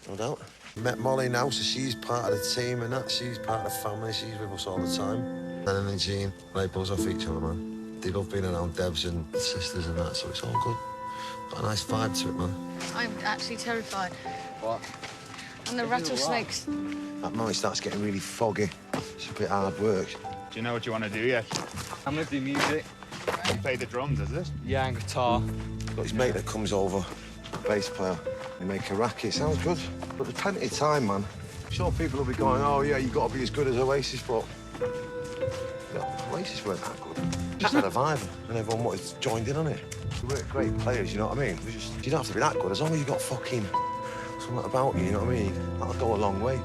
[SPEAKER 16] No doubt. Met Molly now, so she's part of the team and that. She's part of the family. She's with us all the time. Lennon and Jean, they buzz off each other, man. They love being around Debs and sisters and that, so it's all good. Got a nice vibe to it, man.
[SPEAKER 6] I'm actually terrified.
[SPEAKER 16] What?
[SPEAKER 6] And the rattlesnakes.
[SPEAKER 16] That night starts getting really foggy. It's a bit hard work.
[SPEAKER 19] Do you know what you want to do yet?
[SPEAKER 12] I'm with the music.
[SPEAKER 19] You play the drums, is it?
[SPEAKER 12] Yeah, and guitar.
[SPEAKER 16] Got his mate that comes over, bass player. They make a racket. Sounds good. But there's plenty of time, man. I'm sure people will be going, oh, yeah, you got to be as good as Oasis, but... Yeah, Oasis weren't that good. Just had a vibe, and everyone joined in on it. We weren't great players, you know what I mean? You don't have to be that good, as long as you got fucking something about you, you know what I mean? That'll go a long way.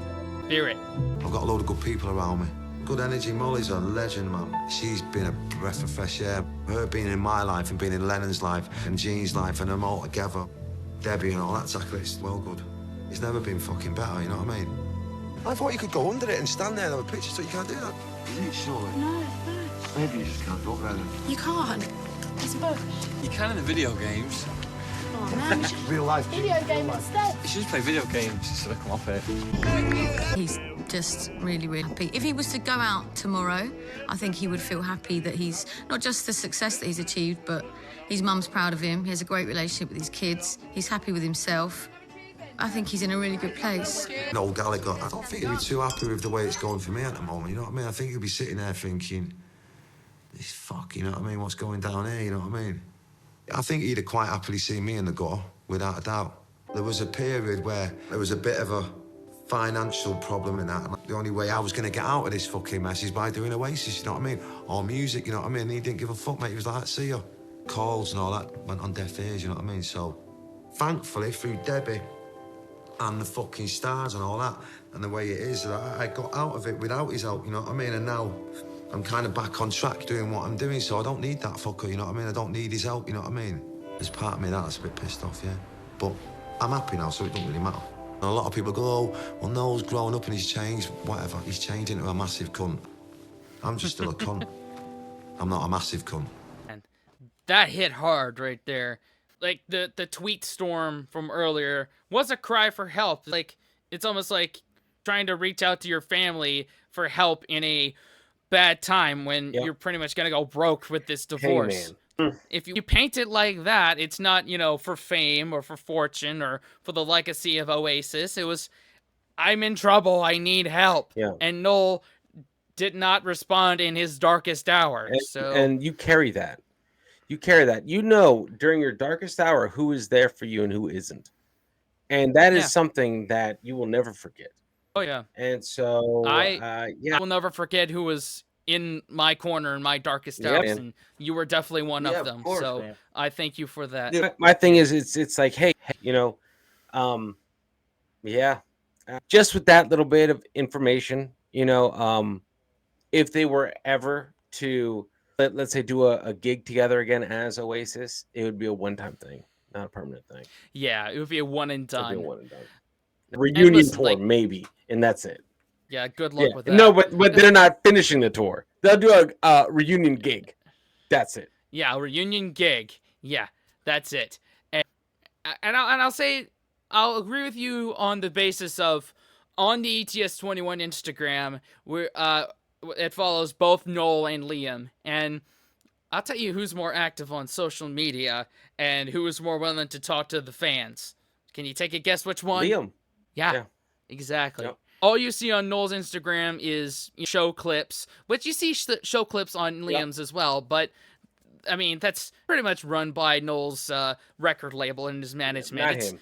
[SPEAKER 1] Spirit.
[SPEAKER 16] I've got a load of good people around me. Good energy. Molly's a legend, man. She's been a breath of fresh air. Her being in my life and being in Lennon's life and Jean's life and them all together. Debbie and all that tackle, it's well good. It's never been fucking better, you know what I mean? I thought you could go under it and stand there and have a picture, so you can't do that. Is it surely?
[SPEAKER 17] No,
[SPEAKER 16] Maybe you just can't look better.
[SPEAKER 17] you can't. It's a bush.
[SPEAKER 9] You can in the video games.
[SPEAKER 17] Oh man, you should
[SPEAKER 16] Real life.
[SPEAKER 17] video game instead.
[SPEAKER 9] You should just play video games instead of come off it.
[SPEAKER 6] He's just really, really happy. If he was to go out tomorrow, I think he would feel happy that he's not just the success that he's achieved, but his mum's proud of him. He has a great relationship with his kids. He's happy with himself. I think he's in a really good place.
[SPEAKER 16] Noel Gallagher, I don't think he'd be too happy with the way it's going for me at the moment, you know what I mean? I think he'll be sitting there thinking, this fuck, you know what I mean? What's going down here, you know what I mean? I think he'd have quite happily seen me in the gutter, without a doubt. There was a period where there was a bit of a financial problem in that. And the only way I was going to get out of this fucking mess is by doing Oasis, you know what I mean? Or music, you know what I mean? And he didn't give a fuck, mate. He was like, see ya. Calls and all that went on deaf ears, you know what I mean? So, thankfully, through Debbie and the fucking stars and all that, and the way it is, I got out of it without his help, you know what I mean? And now I'm kind of back on track doing what I'm doing, so I don't need that fucker, you know what I mean? I don't need his help, you know what I mean? There's part of me that's a bit pissed off, yeah. But I'm happy now, so it doesn't really matter. And a lot of people go, oh, well, Noel's grown up and he's changed. Whatever, he's changed into a massive cunt. I'm just still a cunt. I'm not a massive cunt.
[SPEAKER 1] And that hit hard right there. Like, the tweet storm from earlier was a cry for help. Like, it's almost like trying to reach out to your family for help in a bad time when you're pretty much gonna go broke with this divorce.
[SPEAKER 2] Hey, man.
[SPEAKER 1] If you paint it like that, it's not, you know, for fame or for fortune or for the legacy of Oasis. It was, I'm in trouble, I need help.
[SPEAKER 2] Yeah.
[SPEAKER 1] And Noel did not respond in his darkest hour.
[SPEAKER 2] And you carry that. You carry that. You know, during your darkest hour, who is there for you and who isn't. And that is something that you will never forget.
[SPEAKER 1] Oh, yeah.
[SPEAKER 2] And so,
[SPEAKER 1] I will never forget who was in my corner in my darkest hours, and you were definitely one of them.
[SPEAKER 2] Course,
[SPEAKER 1] so
[SPEAKER 2] man.
[SPEAKER 1] I thank you for that.
[SPEAKER 2] Dude, my thing is, it's like, hey, you know, just with that little bit of information, you know, if they were ever to, let's say, do a gig together again as Oasis, it would be a one-time thing, not a permanent thing.
[SPEAKER 1] Yeah, it would be a one and done.
[SPEAKER 2] It would be a one and done. Reunion tour, maybe, and that's it.
[SPEAKER 1] Yeah, good luck with that.
[SPEAKER 2] No, but they're not finishing the tour. They'll do a reunion gig. That's it.
[SPEAKER 1] Yeah, a reunion gig. Yeah, that's it. And I'll say, I'll agree with you on the basis of, on the ETS21 Instagram, where it follows both Noel and Liam. And I'll tell you who's more active on social media and who is more willing to talk to the fans. Can you take a guess which one?
[SPEAKER 2] Liam.
[SPEAKER 1] Yeah. Exactly.
[SPEAKER 2] Yep.
[SPEAKER 1] All you see on Noel's Instagram is show clips, which you see show clips on Liam's as well. But, I mean, that's pretty much run by Noel's record label and his management.
[SPEAKER 2] Not him.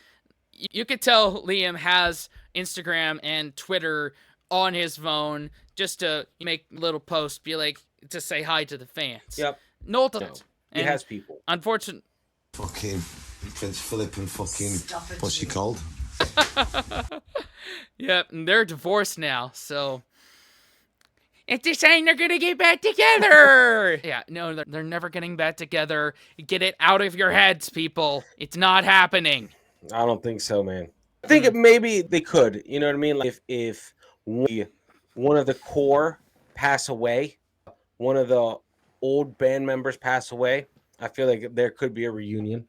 [SPEAKER 1] You could tell Liam has Instagram and Twitter on his phone just to make little posts, be like, to say hi to the fans.
[SPEAKER 2] Yep.
[SPEAKER 1] Noel doesn't.
[SPEAKER 2] He has people.
[SPEAKER 1] Unfortunately.
[SPEAKER 16] Fucking Prince Philip and fucking, what's she called?
[SPEAKER 1] Yep, and they're divorced now, so it's just saying they're gonna get back together. Yeah, no, they're never getting back together. Get it out of your heads, people. It's not happening.
[SPEAKER 2] I don't think so, man. I think maybe they could. You know what I mean? Like if one of the core pass away, one of the old band members pass away, I feel like there could be a reunion.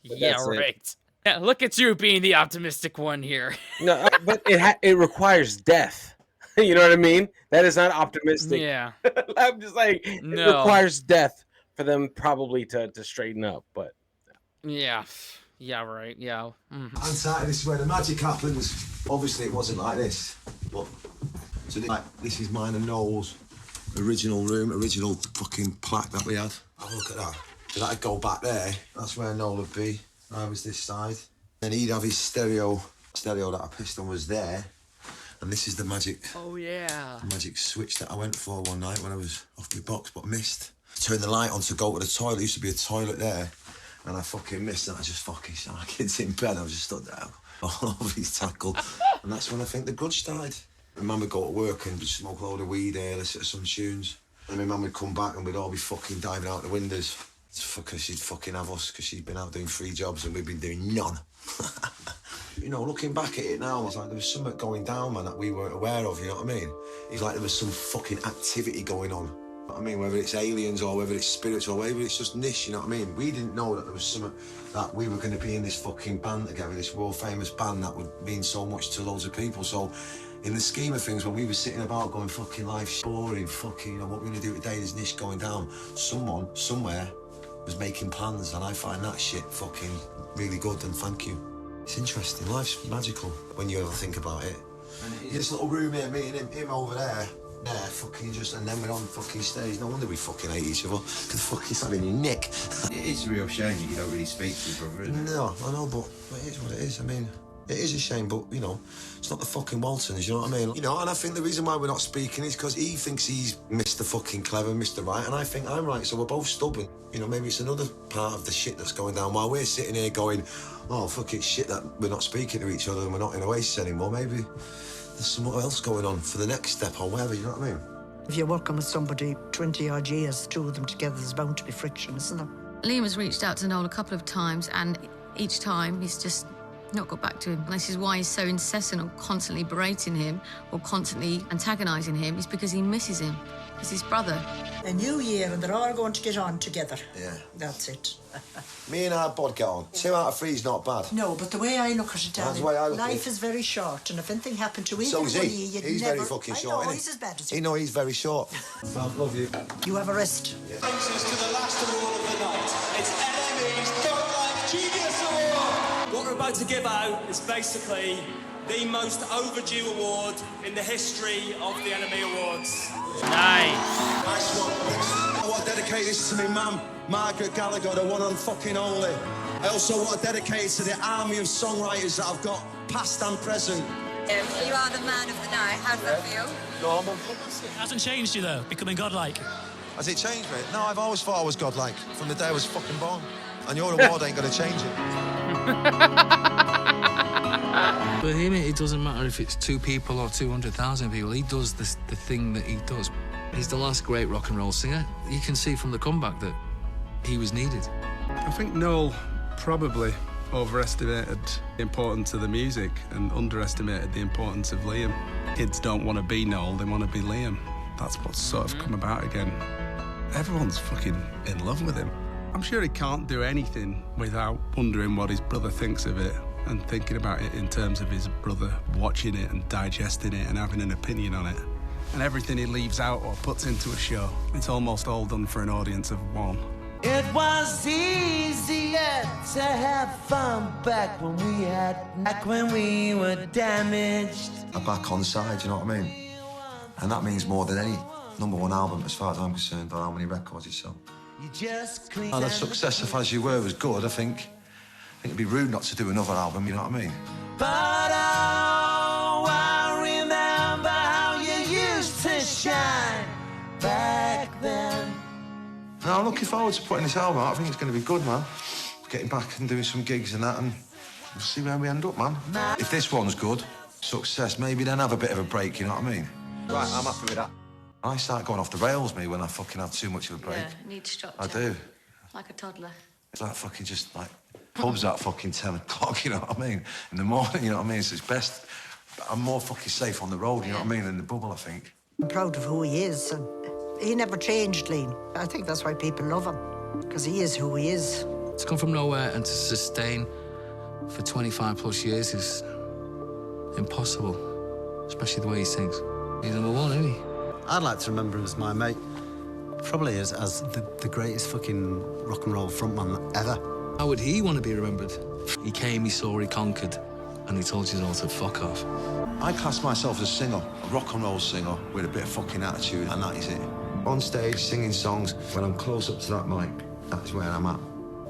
[SPEAKER 1] Yeah, right. Yeah, look at you being the optimistic one here.
[SPEAKER 2] No, but it requires death. You know what I mean? That is not optimistic.
[SPEAKER 1] Yeah.
[SPEAKER 2] I'm just like, it requires death for them probably to straighten up. But
[SPEAKER 1] yeah, right. Yeah. Mm-hmm.
[SPEAKER 16] Inside, this is where the magic happens. Obviously, it wasn't like this, but so this is mine and Noel's original room, original fucking plaque that we had. Oh, look at that. So that'd go back there. That's where Noel would be. I was this side. Then he'd have his stereo that I pissed on was there. And this is the magic.
[SPEAKER 1] Oh, yeah.
[SPEAKER 16] The magic switch that I went for one night when I was off my box, but missed. Turned the light on to go to the toilet. There used to be a toilet there. And I fucking missed and I just fucking saw my kids in bed. I was just stood there all over his tackle. And that's when I think the grudge started. My mum would go to work and just smoke a load of weed, listen to some tunes. And my mum would come back and we'd all be fucking diving out the windows. It's because she'd fucking have us, because she'd been out doing 3 jobs and we've been doing none. You know, looking back at it now, I was like, there was something going down, man, that we weren't aware of, you know what I mean? It's like there was some fucking activity going on. You know what I mean, whether it's aliens or whether it's spirits or whether it's just niche, you know what I mean? We didn't know that there was something, that we were going to be in this fucking band together, this world famous band that would mean so much to loads of people. So in the scheme of things, when we were sitting about going, fucking life's boring, fucking, you know, what we're going to do today, there's niche going down, someone, somewhere, was making plans, and I find that shit fucking really good, and thank you. It's interesting, life's magical when you ever think about it. And this little room here, me and him over there, fucking just, and then we're on fucking stage. No wonder we fucking hate each other, because fucking it's having your nick.
[SPEAKER 4] It is a real shame you don't really speak to your brother, isn't it?
[SPEAKER 16] No, I know, but it is what it is. I mean, it is a shame, but, you know, it's not the fucking Waltons, you know what I mean? You know, and I think the reason why we're not speaking is because he thinks he's Mr. fucking clever, Mr. Right, and I think I'm right, so we're both stubborn. You know, maybe it's another part of the shit that's going down while we're sitting here going, oh, fuck, it's shit that we're not speaking to each other and we're not in Oasis anymore. Maybe there's something else going on for the next step or whatever, you know what I mean?
[SPEAKER 25] If you're working with somebody 20-odd years, 2 of them together, there's bound to be friction, isn't there?
[SPEAKER 6] Liam has reached out to Noel a couple of times, and each time he's just not got back to him. This is why he's so incessant on constantly berating him or constantly antagonising him, is because he misses him. He's his brother.
[SPEAKER 25] A new year, and they're all going to get on together.
[SPEAKER 16] Yeah.
[SPEAKER 25] That's it.
[SPEAKER 16] Me and our bod get on. 2 out of 3 is not bad.
[SPEAKER 25] No, but the way I look at it,
[SPEAKER 16] That's
[SPEAKER 25] darling,
[SPEAKER 16] the way I look at
[SPEAKER 25] life
[SPEAKER 16] it.
[SPEAKER 25] is very short, and if anything happened to either
[SPEAKER 16] So
[SPEAKER 25] one
[SPEAKER 16] is
[SPEAKER 25] of you,
[SPEAKER 16] he.
[SPEAKER 25] you'd
[SPEAKER 16] He's
[SPEAKER 25] never...
[SPEAKER 16] very fucking
[SPEAKER 25] I
[SPEAKER 16] short,
[SPEAKER 25] know,
[SPEAKER 16] isn't
[SPEAKER 25] he's
[SPEAKER 16] he?
[SPEAKER 25] as bad as
[SPEAKER 16] You know, he's very short. I love you.
[SPEAKER 25] You have a rest.
[SPEAKER 10] Brings us to the last award of the night. It's NME's Godlike Genius Award.
[SPEAKER 12] What we're about to give out is basically the most overdue award in the history of the Enemy Awards.
[SPEAKER 1] Nice.
[SPEAKER 16] Nice one. I want to dedicate this to my mum, Margaret Gallagher, the one and fucking only. I also want to dedicate it to the army of songwriters that I've got, past and present.
[SPEAKER 8] You are the man of the night. How does that feel?
[SPEAKER 16] Normal.
[SPEAKER 12] It hasn't changed you though, becoming godlike.
[SPEAKER 16] Has it changed me? No, I've always thought I was godlike, from the day I was fucking born. And your award ain't going to change it.
[SPEAKER 11] For him, it doesn't matter if it's 2 people or 200,000 people. He does the thing that he does. He's the last great rock and roll singer. You can see from the comeback that he was needed.
[SPEAKER 15] I think Noel probably overestimated the importance of the music and underestimated the importance of Liam. Kids don't want to be Noel, they want to be Liam. That's what's sort of come about again. Everyone's fucking in love with him. I'm sure he can't do anything without wondering what his brother thinks of it and thinking about it in terms of his brother watching it and digesting it and having an opinion on it. And everything he leaves out or puts into a show, it's almost all done for an audience of 1.
[SPEAKER 14] It was easier to have fun back when we were damaged.
[SPEAKER 16] I'm back on side, you know what I mean? And that means more than any #1 album as far as I'm concerned, or how many records it's sold. And the success of As You Were was good, I think it'd be rude not to do another album, you know what I mean?
[SPEAKER 14] But oh, I remember how you used to shine back then.
[SPEAKER 16] Now, I'm looking forward to putting this album out. I think it's going to be good, man. Getting back and doing some gigs and that, and we'll see where we end up, man. If this one's good, success, maybe then have a bit of a break, you know what I mean? Right, I'm happy with that. I start going off the rails, me, when I fucking have too much of a break.
[SPEAKER 6] Yeah, need structure.
[SPEAKER 16] I do.
[SPEAKER 6] Like a toddler.
[SPEAKER 16] It's like fucking just like pubs at fucking 10 o'clock, you know what I mean? In the morning, you know what I mean? So it's best. I'm more fucking safe on the road, you know what I mean? In the bubble, I think.
[SPEAKER 25] I'm proud of who he is, and he never changed, Liam. I think that's why people love him, because he is who he is.
[SPEAKER 11] To come from nowhere and to sustain for 25 plus years is impossible, especially the way he sings. He's #1, isn't he?
[SPEAKER 21] I'd like to remember him as my mate. Probably as the greatest fucking rock and roll frontman ever.
[SPEAKER 11] How would he want to be remembered? He came, he saw, he conquered, and he told you all to fuck off.
[SPEAKER 16] I class myself as a singer, a rock and roll singer with a bit of fucking attitude, and that is it. On stage, singing songs, when I'm close up to that mic, that's where I'm at.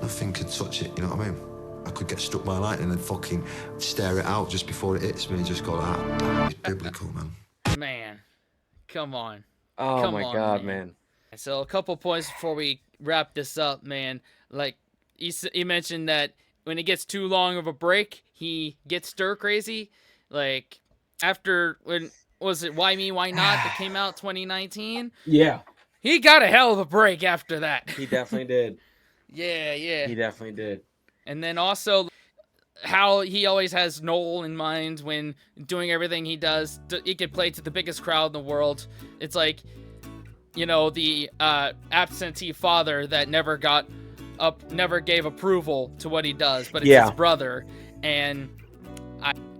[SPEAKER 16] Nothing could touch it, you know what I mean? I could get struck by lightning and fucking stare it out just before it hits me and just go, it's biblical, man.
[SPEAKER 1] Man, come on.
[SPEAKER 2] Oh
[SPEAKER 1] Come
[SPEAKER 2] my
[SPEAKER 1] on,
[SPEAKER 2] God, man.
[SPEAKER 1] So a couple points before we wrap this up, man. Like, he mentioned that when it gets too long of a break, he gets stir crazy. Like, after, when, was it Why Me, Why Not that came out 2019?
[SPEAKER 2] Yeah.
[SPEAKER 1] He got a hell of a break after that.
[SPEAKER 2] He definitely did.
[SPEAKER 1] Yeah.
[SPEAKER 2] He definitely did.
[SPEAKER 1] And then also how he always has Noel in mind when doing everything he does. He could play to the biggest crowd in the world. It's like, you know, the absentee father that never gave approval to what he does, but it's his brother, and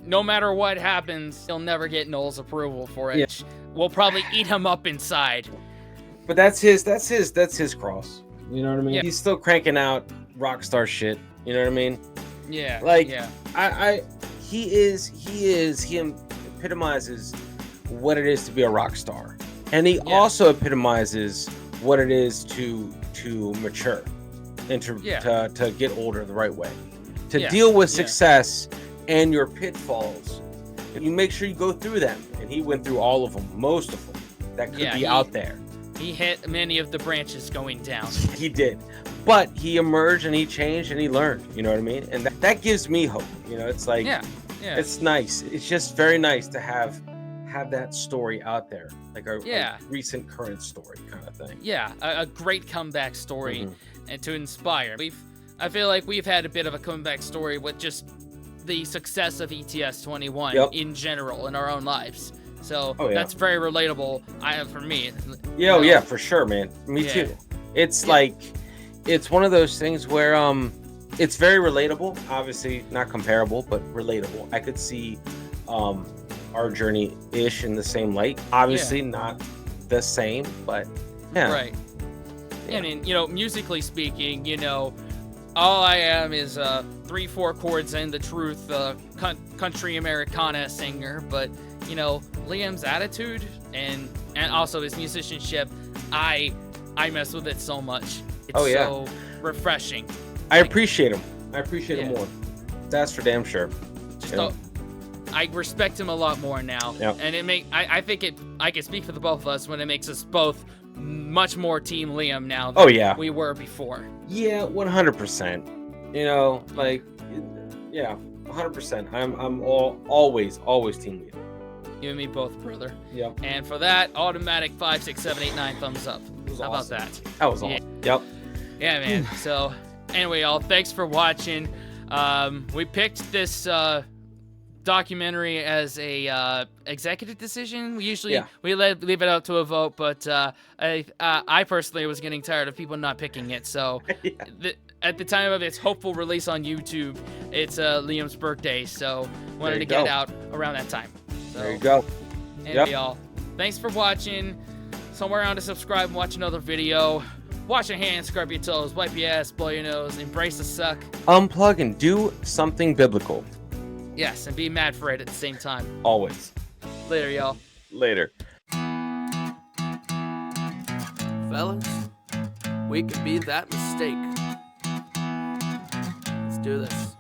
[SPEAKER 1] no matter what happens, he'll never get Noel's approval for it. Yeah. We'll probably eat him up inside.
[SPEAKER 2] But that's his cross. You know what I mean? Yeah. He's still cranking out rock star shit. You know what I mean?
[SPEAKER 1] Yeah.
[SPEAKER 2] Like, he epitomizes what it is to be a rock star. And he also epitomizes what it is to mature and to get older the right way. To deal with success and your pitfalls. You make sure you go through them. And he went through all of them, most of them that could be out there.
[SPEAKER 1] He hit many of the branches going down.
[SPEAKER 2] He did. But he emerged and he changed and he learned. You know what I mean? And that gives me hope. You know, it's like, it's nice. It's just very nice to have that story out there. Like a recent current story kind of thing.
[SPEAKER 1] Yeah, a great comeback story and to inspire. I feel like we've had a bit of a comeback story with just the success of ETS 21 in general in our own lives. So that's very relatable for me.
[SPEAKER 2] Yeah, for sure, man. Me too. It's like, it's one of those things where it's very relatable. Obviously not comparable, but relatable. I could see our journey-ish in the same light. Obviously not the same, but
[SPEAKER 1] Right. Yeah. I mean, you know, musically speaking, you know, all I am is 3-4 chords and the truth country Americana singer, but you know, Liam's attitude and also his musicianship, I mess with it so much. It's so refreshing.
[SPEAKER 2] I appreciate him. I appreciate him more. That's for damn sure.
[SPEAKER 1] I respect him a lot more now.
[SPEAKER 2] Yep.
[SPEAKER 1] And I think I can speak for the both of us when it makes us both much more Team Liam now than we were before.
[SPEAKER 2] Yeah, 100%. You know, like, 100%. I'm always Team Liam.
[SPEAKER 1] You and me both, brother.
[SPEAKER 2] Yep.
[SPEAKER 1] And for that, automatic 5, 6, 7, 8, 9 thumbs up. How about that?
[SPEAKER 2] That was awesome. Yep.
[SPEAKER 1] Yeah, man. So, anyway, y'all, thanks for watching. We picked this documentary as a executive decision. We usually leave it out to a vote, but I personally was getting tired of people not picking it. So, at the time of its hopeful release on YouTube, it's Liam's birthday. So, wanted to get it out around that time. So,
[SPEAKER 2] there you go.
[SPEAKER 1] And y'all, thanks for watching. Somewhere around to subscribe and watch another video. Wash your hands, scrub your toes, wipe your ass, blow your nose, embrace the suck.
[SPEAKER 2] Unplug and do something biblical.
[SPEAKER 1] Yes, and be mad for it at the same time.
[SPEAKER 2] Always.
[SPEAKER 1] Later, y'all.
[SPEAKER 2] Later.
[SPEAKER 1] Fellas, we could be that mistake. Let's do this.